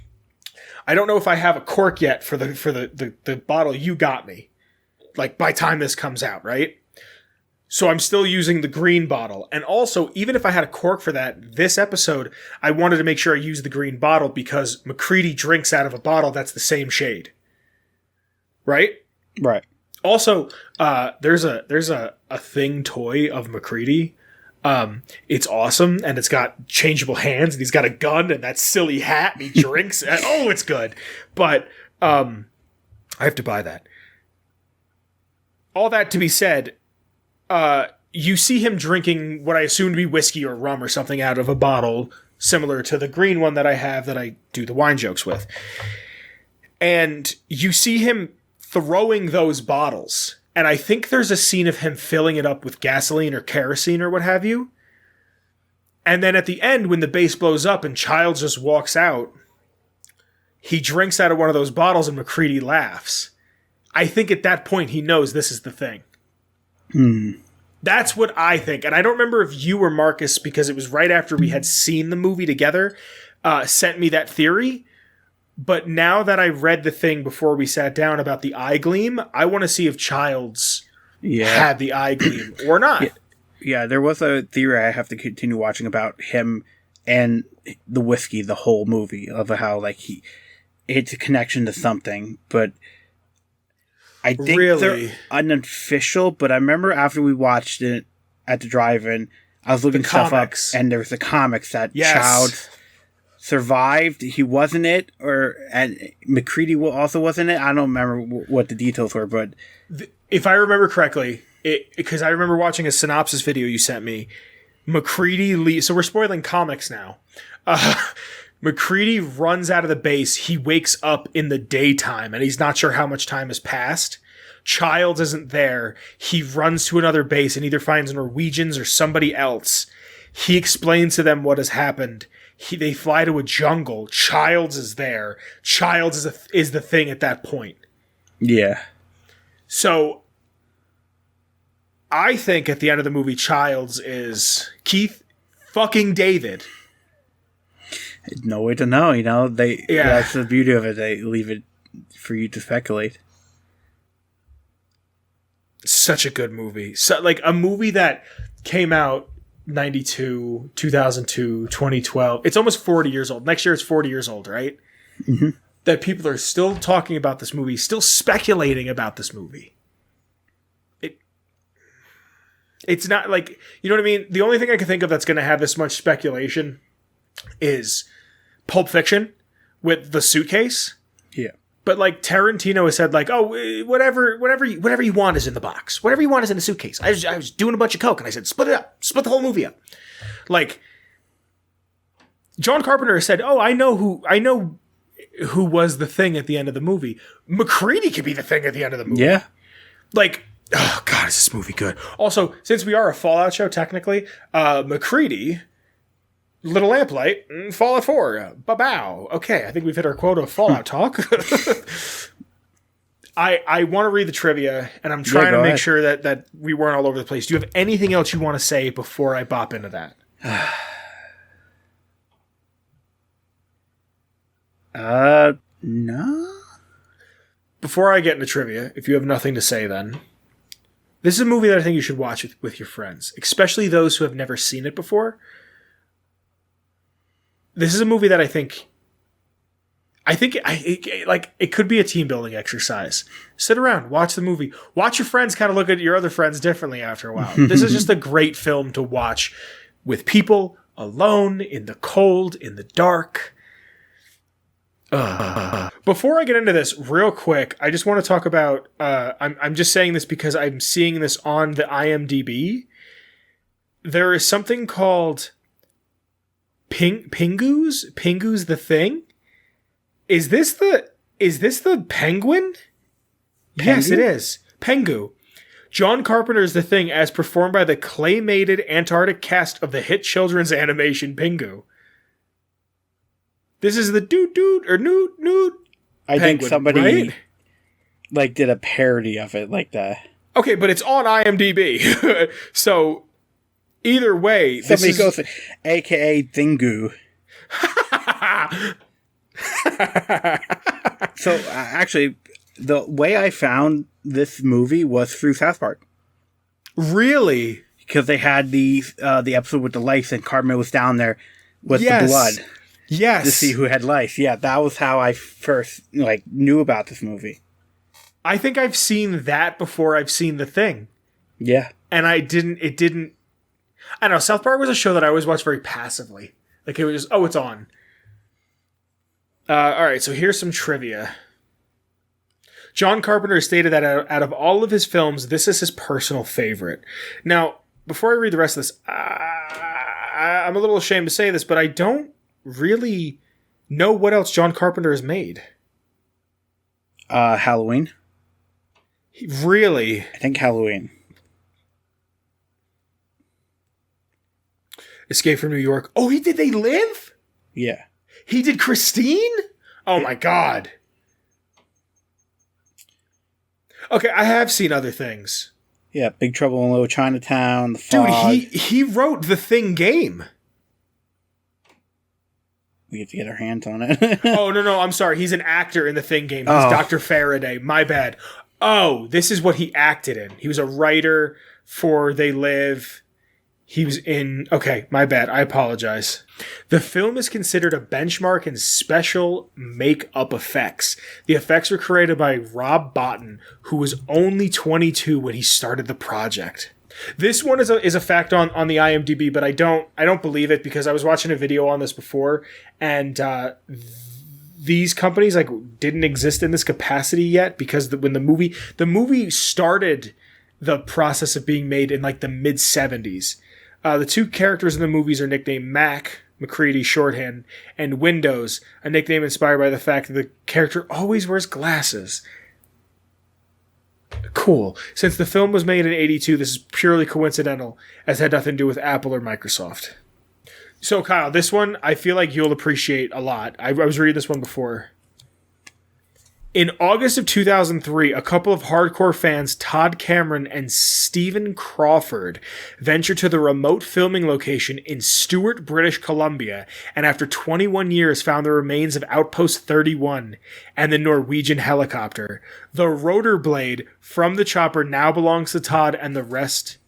I don't know if I have a cork yet for the bottle you got me. Like, by time this comes out, right? So I'm still using the green bottle. And also, even if I had a cork for that, this episode, I wanted to make sure I used the green bottle because MacReady drinks out of a bottle that's the same shade. Right? Right. Also, there's a thing toy of MacReady. It's awesome, and it's got changeable hands, and he's got a gun and that silly hat, and he drinks. Oh, it's good. But I have to buy that. All that to be said, you see him drinking what I assume to be whiskey or rum or something out of a bottle similar to the green one that I have that I do the wine jokes with. And you see him throwing those bottles. And I think there's a scene of him filling it up with gasoline or kerosene or what have you. And then at the end, when the bass blows up and Childs just walks out, he drinks out of one of those bottles and MacReady laughs. I think at that point he knows this is the thing. That's what I think. And I don't remember if you or Marcus, because it was right after we had seen the movie together, sent me that theory. But now that I read the thing before we sat down about the eye gleam, I want to see if Childs had the eye gleam or not. Yeah, there was a theory I have to continue watching about him and the whiskey, the whole movie, of how like it's a connection to something. But I think they're unofficial. But I remember after we watched it at the drive-in, I was looking stuff up, and there was the comics that Childs survived. He wasn't it, and MacReady also wasn't it. I don't remember what the details were, but if I remember correctly, because I remember watching a synopsis video you sent me, MacReady leaves. So we're spoiling comics now. MacReady runs out of the base. He wakes up in the daytime, and he's not sure how much time has passed. Childs isn't there. He runs to another base and either finds Norwegians or somebody else. He explains to them what has happened. They fly to a jungle. Childs is there. Childs is the thing at that point. Yeah. So I think at the end of the movie, Childs is Keith fucking David. No way to know, you know. That's the beauty of it. They leave it for you to speculate. Such a good movie. So, like, a movie that came out 92, 2002, 2012. It's almost 40 years old. Next year it's 40 years old, right? Mm-hmm. That people are still talking about this movie, still speculating about this movie. It's not like, you know what I mean? The only thing I can think of that's going to have this much speculation is Pulp Fiction with the suitcase. Yeah. But like Tarantino has said, like, oh, whatever you want is in the box. Whatever you want is in the suitcase. I was doing a bunch of coke and I said, split it up, split the whole movie up. Like, John Carpenter said, oh, I know who was the Thing at the end of the movie. MacReady could be the Thing at the end of the movie. Yeah. Like, oh God, is this movie good? Also, since we are a Fallout show, technically, MacReady, Little Lamplight, Fallout 4, ba-bow. Okay, I think we've hit our quota of Fallout talk. I want to read the trivia, and I'm trying to make sure that we weren't all over the place. Do you have anything else you want to say before I bop into that? No. Before I get into trivia, if you have nothing to say then, this is a movie that I think you should watch with your friends, especially those who have never seen it before. This is a movie that I think it could be a team building exercise. Sit around, watch the movie. Watch your friends kind of look at your other friends differently after a while. This is just a great film to watch with people, alone, in the cold, in the dark. Before I get into this, real quick, I just want to talk about. I'm just saying this because I'm seeing this on the IMDb. There is something called Pingu's. Pingu's the Thing. Is this the penguin? Pengu? Yes, it is. Pengu. John Carpenter's The Thing as performed by the claymated Antarctic cast of the hit children's animation Pingu. This is the dude or nude. I penguin, think somebody right? like did a parody of it like that. Okay, but it's on IMDb. So either way, somebody goes AKA Thingu. So actually, the way I found this movie was through South Park. Really? Because they had the episode with the lice, and Cartman was down there with the blood. Yes. To see who had lice. Yeah, that was how I first knew about this movie. I think I've seen that before I've seen The Thing. Yeah. And I don't know, South Park was a show that I always watched very passively. Like it was just, it's on. Alright, so here's some trivia. John Carpenter stated that out of all of his films, this is his personal favorite. Now, before I read the rest of this, I'm a little ashamed to say this, but I don't really know what else John Carpenter has made. Halloween. Really? I think Halloween. Escape from New York. Oh, he did They Live? Yeah. He did Christine? Oh my God. Okay, I have seen other things. Yeah, Big Trouble in Little Chinatown, The Fog. Dude, he wrote The Thing game. We get to get our hands on it. Oh, no, I'm sorry. He's an actor in The Thing game. He's Dr. Faraday. My bad. Oh, this is what he acted in. He was a writer for They Live. He was in... Okay, my bad. I apologize. The film is considered a benchmark in special make-up effects. The effects were created by Rob Bottin, who was only 22 when he started the project. This one is a fact on the IMDb, but I don't believe it because I was watching a video on this before, and these companies didn't exist in this capacity yet because when the movie started the process of being made in the mid 70s. The two characters in the movies are nicknamed Mac, MacReady shorthand, and Windows, a nickname inspired by the fact that the character always wears glasses. Cool. Since the film was made in 82, this is purely coincidental, as it had nothing to do with Apple or Microsoft. So, Kyle, this one I feel like you'll appreciate a lot. I was reading this one before. In August of 2003, a couple of hardcore fans, Todd Cameron and Stephen Crawford, ventured to the remote filming location in Stewart, British Columbia, and after 21 years found the remains of Outpost 31 and the Norwegian helicopter. The rotor blade from the chopper now belongs to Todd and rests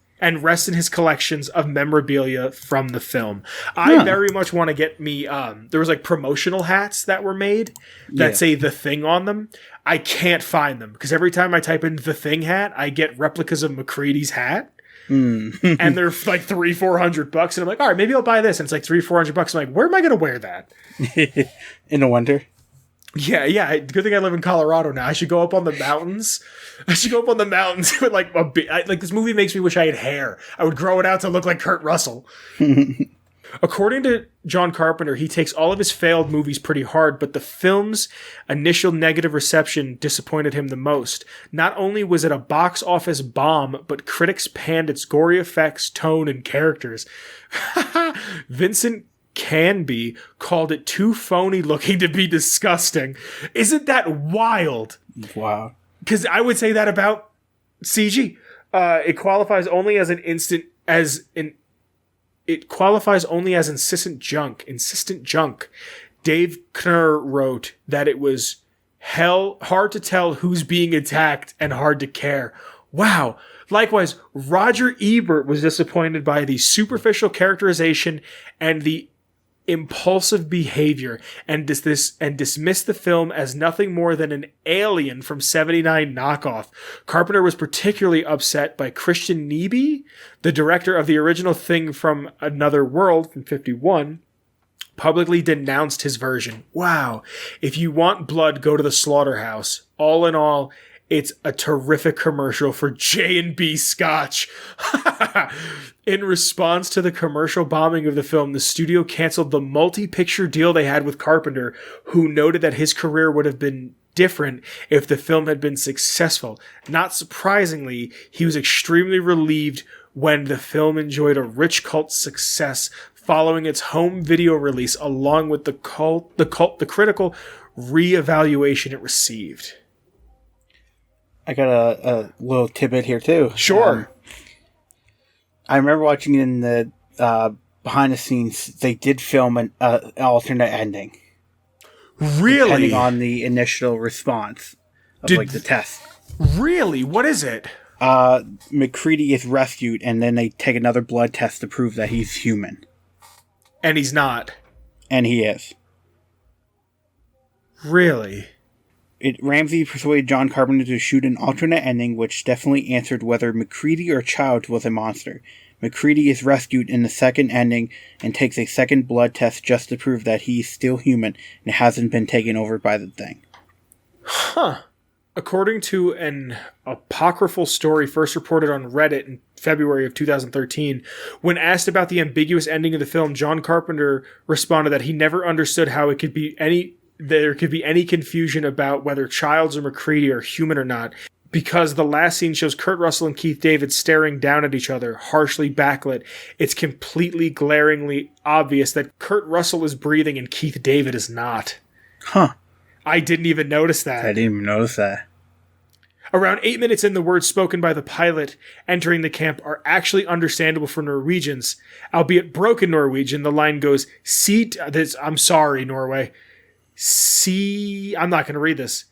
in his collections of memorabilia from the film. I very much want to get me, there was promotional hats that were made that say The Thing on them. I can't find them because every time I type in The Thing hat, I get replicas of MacReady's hat. And they're $300-$400 and I'm like, all right, maybe I'll buy this. And it's $300-$400. I'm like, where am I going to wear that? In the winter? Yeah. Good thing I live in Colorado now. I should go up on the mountains. With this movie makes me wish I had hair. I would grow it out to look like Kurt Russell. According to John Carpenter, he takes all of his failed movies pretty hard, but the film's initial negative reception disappointed him the most. Not only was it a box office bomb, but critics panned its gory effects, tone, and characters. Vincent Canby called it too phony looking to be disgusting. Isn't that wild? Wow. Because I would say that about CG. It qualifies only as insistent junk. Dave Knurr wrote that it was hard to tell who's being attacked and hard to care. Wow. Likewise, Roger Ebert was disappointed by the superficial characterization and the impulsive behavior and dismissed the film as nothing more than an Alien from '79 knockoff. Carpenter was particularly upset by Christian Nyby, the director of the original Thing from Another World from '51, publicly denounced his version. Wow. If you want blood, go to the slaughterhouse. All in all, it's a terrific commercial for J&B Scotch. In response to the commercial bombing of the film, the studio canceled the multi-picture deal they had with Carpenter, who noted that his career would have been different if the film had been successful. Not surprisingly, he was extremely relieved when the film enjoyed a rich cult success following its home video release, along with the critical re-evaluation it received. I got a little tidbit here too. Sure. I remember watching in the behind the scenes, they did film an alternate ending. Really? Depending on the initial response of the test. Really? What is it? MacReady is rescued, and then they take another blood test to prove that he's human. And he's not. And he is. Really? Ramsey persuaded John Carpenter to shoot an alternate ending, which definitely answered whether MacReady or Childs was a monster. MacReady is rescued in the second ending and takes a second blood test just to prove that he's still human and hasn't been taken over by the thing. Huh. According to an apocryphal story first reported on Reddit in February of 2013, when asked about the ambiguous ending of the film, John Carpenter responded that he never understood how there could be any confusion about whether Childs or MacReady are human or not, because the last scene shows Kurt Russell and Keith David staring down at each other, harshly backlit. It's completely glaringly obvious that Kurt Russell is breathing and Keith David is not. Huh. I didn't even notice that. I didn't even notice that. Around 8 minutes in, the words spoken by the pilot entering the camp are actually understandable for Norwegians. Albeit broken Norwegian, the line goes, I'm sorry, Norway. I'm not going to read this.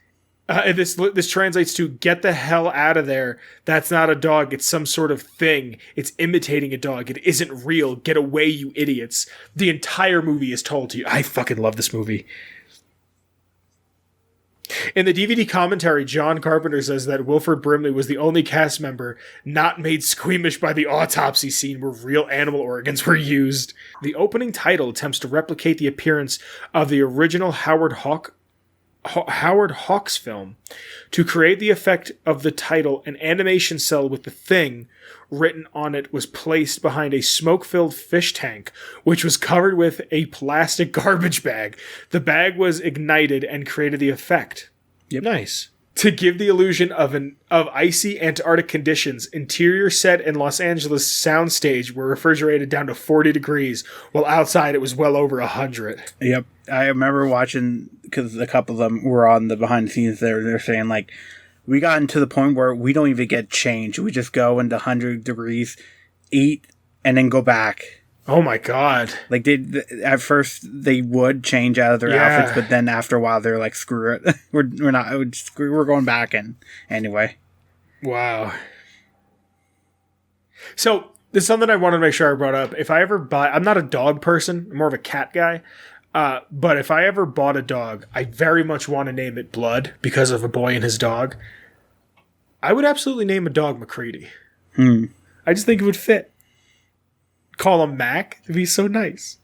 This translates to, get the hell out of there. That's not a dog. It's some sort of thing. It's imitating a dog. It isn't real. Get away, you idiots. The entire movie is told to you. I fucking love this movie. In the DVD commentary, John Carpenter says that Wilford Brimley was the only cast member not made squeamish by the autopsy scene where real animal organs were used. The opening title attempts to replicate the appearance of the original Howard Hawks film. To create the effect of the title, an animation cell with The Thing written on it was placed behind a smoke-filled fish tank, which was covered with a plastic garbage bag. The bag was ignited and created the effect. Yep. Nice. To give the illusion of icy Antarctic conditions, interior set and Los Angeles soundstage were refrigerated down to 40 degrees, while outside it was well over 100. Yep. I remember watching, because a couple of them were on the behind the scenes there, they're saying, like, we gotten to the point where we don't even get changed. We just go into 100 degrees, eat, and then go back. Oh my God. Like, at first, they would change out of their outfits, but then after a while, they're like, screw it. We're going back in anyway. Wow. So, there's something I wanted to make sure I brought up. If I ever buy, I'm not a dog person, I'm more of a cat guy. But if I ever bought a dog, I very much want to name it Blood because of a boy and his dog. I would absolutely name a dog MacReady. I just think it would fit. Call him Mac. It'd be so nice.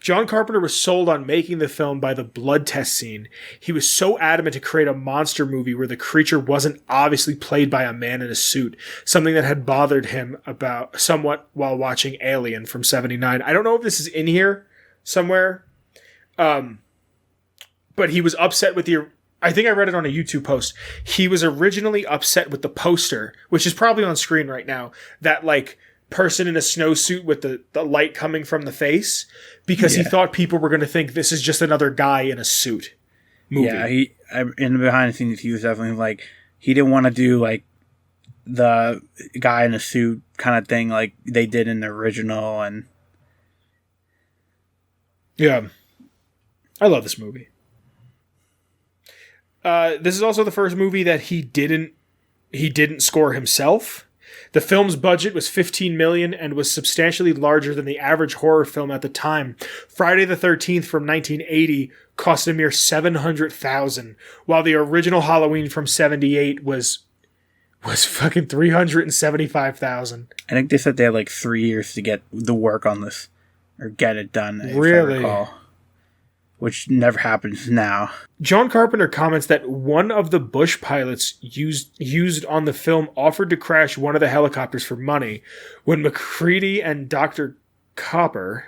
John Carpenter was sold on making the film by the blood test scene. He was so adamant to create a monster movie where the creature wasn't obviously played by a man in a suit, something that had bothered him about somewhat while watching Alien from '79. I don't know if this is in here somewhere, but he was upset with I think I read it on a YouTube post. He was originally upset with the poster, which is probably on screen right now, that like person in a snowsuit with the light coming from the face, because he thought people were going to think this is just another guy in a suit movie. Yeah, in the behind the scenes, he was definitely like, he didn't want to do like the guy in a suit kind of thing like they did in the original. And yeah, I love this movie. This is also the first movie that he didn't score himself. The film's budget was $15 million and was substantially larger than the average horror film at the time. Friday the 13th from 1980 cost a mere $700,000, while the original Halloween from '78 was fucking $375,000. I think they said they had like 3 years to get the work on this or get it done. Really? If I recall. Which never happens now. John Carpenter comments that one of the Bush pilots used on the film offered to crash one of the helicopters for money. When MacReady and Dr. Copper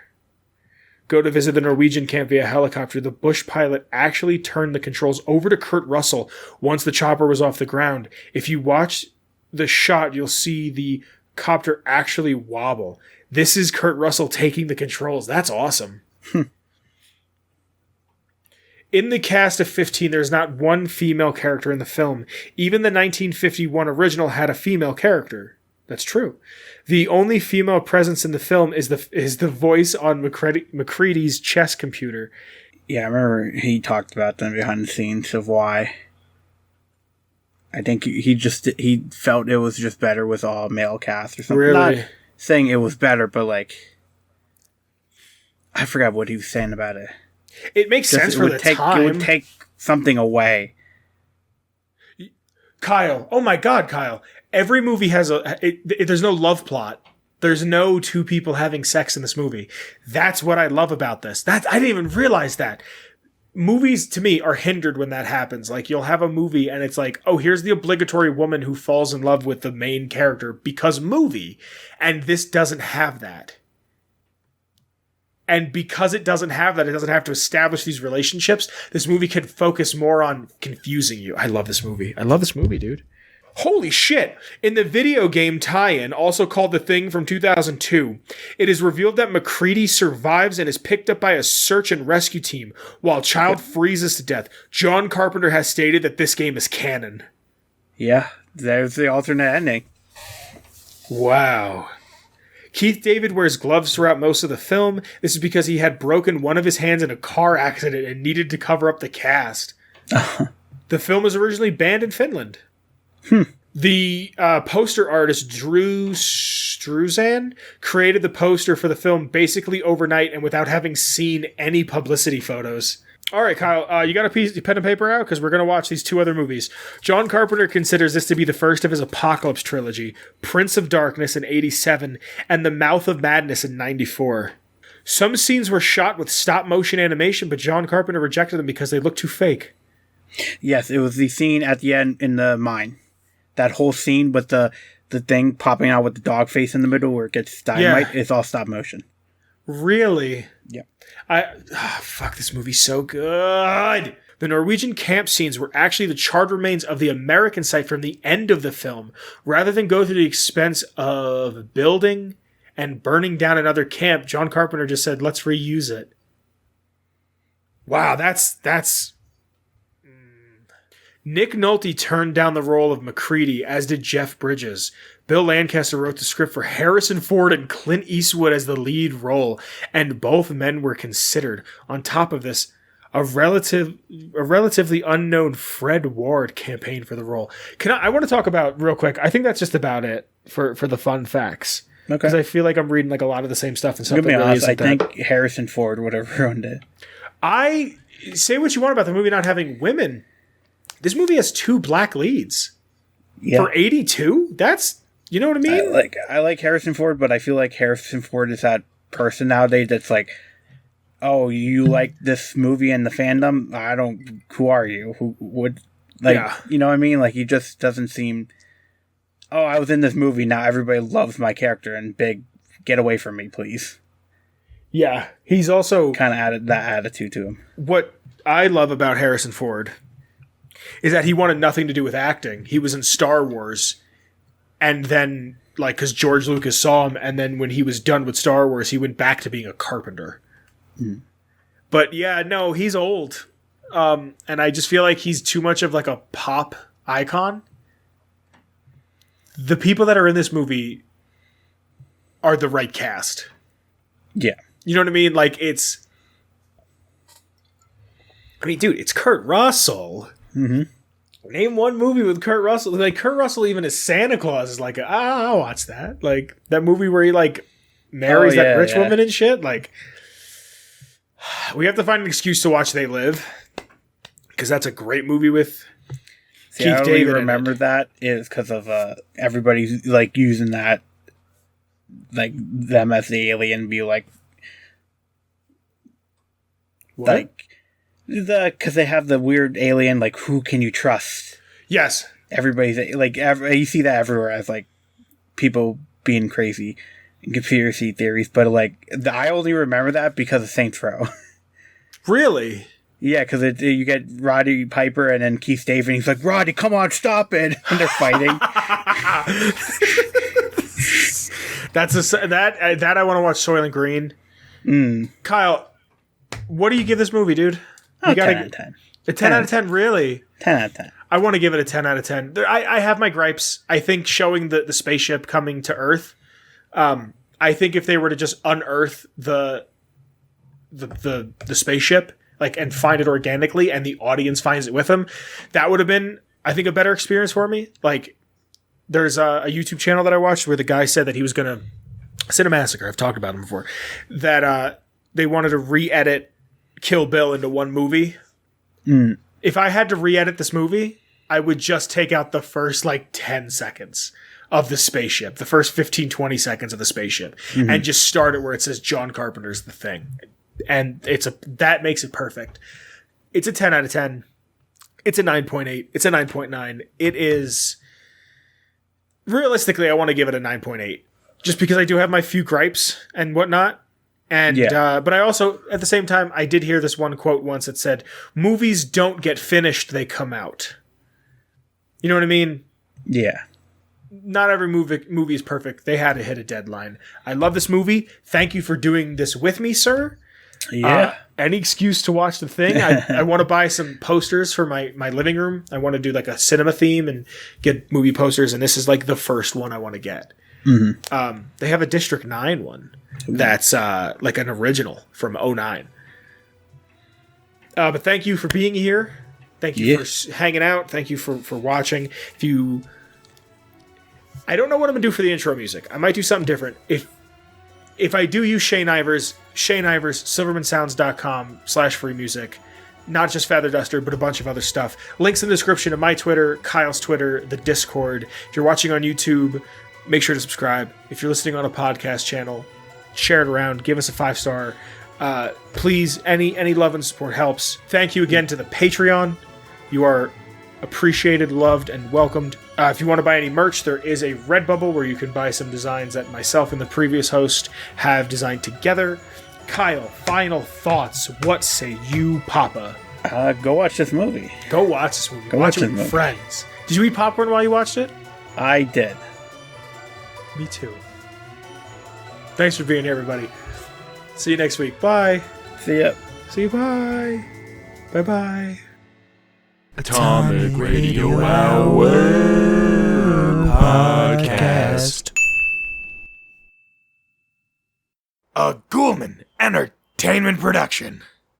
go to visit the Norwegian camp via helicopter, the Bush pilot actually turned the controls over to Kurt Russell once the chopper was off the ground. If you watch the shot, you'll see the copter actually wobble. This is Kurt Russell taking the controls. That's awesome. In the cast of 15, there's not one female character in the film. Even the 1951 original had a female character. That's true. The only female presence in the film is the voice on MacReady's chess computer. Yeah, I remember he talked about them behind the scenes of why. I think he felt it was just better with all male cast or something. Really? Not saying it was better, but like, I forgot what he was saying about it. It makes sense for the time. It would take something away. Kyle. Oh my God, Kyle. Every movie has there's no love plot. There's no two people having sex in this movie. That's what I love about this. I didn't even realize that. Movies, to me, are hindered when that happens. Like, you'll have a movie and it's like, oh, here's the obligatory woman who falls in love with the main character because movie. And this doesn't have that. And because it doesn't have that, it doesn't have to establish these relationships, this movie can focus more on confusing you. I love this movie. I love this movie, dude. Holy shit. In the video game tie-in, also called The Thing from 2002, it is revealed that MacReady survives and is picked up by a search and rescue team while Child freezes to death. John Carpenter has stated that this game is canon. Yeah, there's the alternate ending. Wow. Keith David wears gloves throughout most of the film. This is because he had broken one of his hands in a car accident and needed to cover up the cast. The film was originally banned in Finland. The poster artist Drew Struzan created the poster for the film basically overnight and without having seen any publicity photos. All right, Kyle, you got a pen and paper out? Because we're going to watch these two other movies. John Carpenter considers this to be the first of his Apocalypse trilogy, Prince of Darkness in '87, and The Mouth of Madness in '94. Some scenes were shot with stop-motion animation, but John Carpenter rejected them because they looked too fake. Yes, it was the scene at the end in the mine. That whole scene with the thing popping out with the dog face in the middle where it gets dynamite, it's all stop-motion. Really? Yep. Fuck, this movie's so good. The Norwegian camp scenes were actually the charred remains of the American site from the end of the film. Rather than go through the expense of building and burning down another camp, John Carpenter just said, let's reuse it. Wow, that's... Nick Nolte turned down the role of MacReady, as did Jeff Bridges. Bill Lancaster wrote the script for Harrison Ford and Clint Eastwood as the lead role, and both men were considered. On top of this, a relatively unknown Fred Ward campaigned for the role. I want to talk about, real quick, I think that's just about it for the fun facts. Okay. Because I feel like I'm reading like a lot of the same stuff and stuff. Really honest, I think Harrison Ford would have ruined it. I say what you want about the movie not having women. This movie has 2 black leads. Yeah. For 82? That's, you know what I mean? I like Harrison Ford, but I feel like Harrison Ford is that person nowadays that's like, oh, you like this movie and the fandom? Who are you? Who would, like, Yeah. you know what I mean? Like, he just doesn't seem, oh, I was in this movie, now everybody loves my character, and big, get away from me, please. Yeah, he's also Kind of added that attitude to him. what I love about Harrison Ford is that he wanted nothing to do with acting. He was in Star Wars, and then, like, because George Lucas saw him, and then when he was done with Star Wars, he went back to being a carpenter. But yeah, no, he's old. And I just feel like he's too much of like a pop icon. The people that are in this movie are the right cast. Yeah. You know what I mean? Like, it's... I mean, dude, it's Kurt Russell. Mm-hmm. Name one movie with Kurt Russell. Like, Kurt Russell even as Santa Claus is like, I'll watch that. Like, that movie where he, like, marries that rich woman and shit. Like, we have to find an excuse to watch They Live. Because that's a great movie with See, Keith I only David. remember that is because of everybody's like using that, like them as the alien, be like, What? because they have the weird alien, like, who can you trust? Yes. Everybody's like, you see that everywhere as like people being crazy and conspiracy theories, but like I only remember that because of Saints Row. Really? Yeah, because you get Roddy Piper and then Keith David, and he's like, Roddy, come on, stop it, and they're fighting. That I want to watch Soylent Green. Kyle, what do you give this movie, dude? Oh, 10 out of 10. A 10 out of 10, really? 10 out of 10. I want to give it a 10 out of 10. I have my gripes. I think showing the spaceship coming to Earth, I think if they were to just unearth the spaceship, like, and find it organically, and the audience finds it with them, that would have been, I think, a better experience for me. Like, there's a YouTube channel that I watched where the guy said that he was going to... Cinemassacre, I've talked about him before. That they wanted to re-edit Kill Bill into one movie. If I had to re-edit this movie, I would just take out the first, like, 10 seconds of the spaceship. The first 15, 20 seconds of the spaceship. And just start it where it says John Carpenter's The Thing. And that makes it perfect. It's a 10 out of 10. It's a 9.8. It's a 9.9. It is... Realistically, I want to give it a 9.8. Just because I do have my few gripes and whatnot. And but I also, at the same time, I did hear this one quote once that said, movies don't get finished, they come out. You know what I mean? Yeah. Not every movie is perfect. They had to hit a deadline. I love this movie. Thank you for doing this with me, sir. Yeah. Any excuse to watch The Thing. I want to buy some posters for my living room. I want to do like a cinema theme and get movie posters. And this is like the first one I want to get. They have a District 9 one that's like an original from 2009. But thank you for being here. Thank you for hanging out. Thank you for watching. I don't know what I'm going to do for the intro music. I might do something different. If I do use Shane Ivers, silvermansounds.com/free music. Not just Feather Duster, but a bunch of other stuff. Links in the description of my Twitter, Kyle's Twitter, the Discord. If you're watching on YouTube, make sure to subscribe. If you're listening on a podcast channel, share it around. Give us a 5-star. Please, any love and support helps. Thank you again to the Patreon. You are appreciated, loved, and welcomed. If you want to buy any merch, there is a Redbubble where you can buy some designs that myself and the previous host have designed together. Kyle, final thoughts. What say you, Papa? Go watch this movie. Go watch this movie. Go watch watch it with this movie. friends. Did you eat popcorn while you watched it? I did. Me too. Thanks for being here, everybody. See you next week. Bye. See ya. See you. Bye. Bye-bye. Atomic Radio Hour Podcast. A Ghoulman Entertainment production.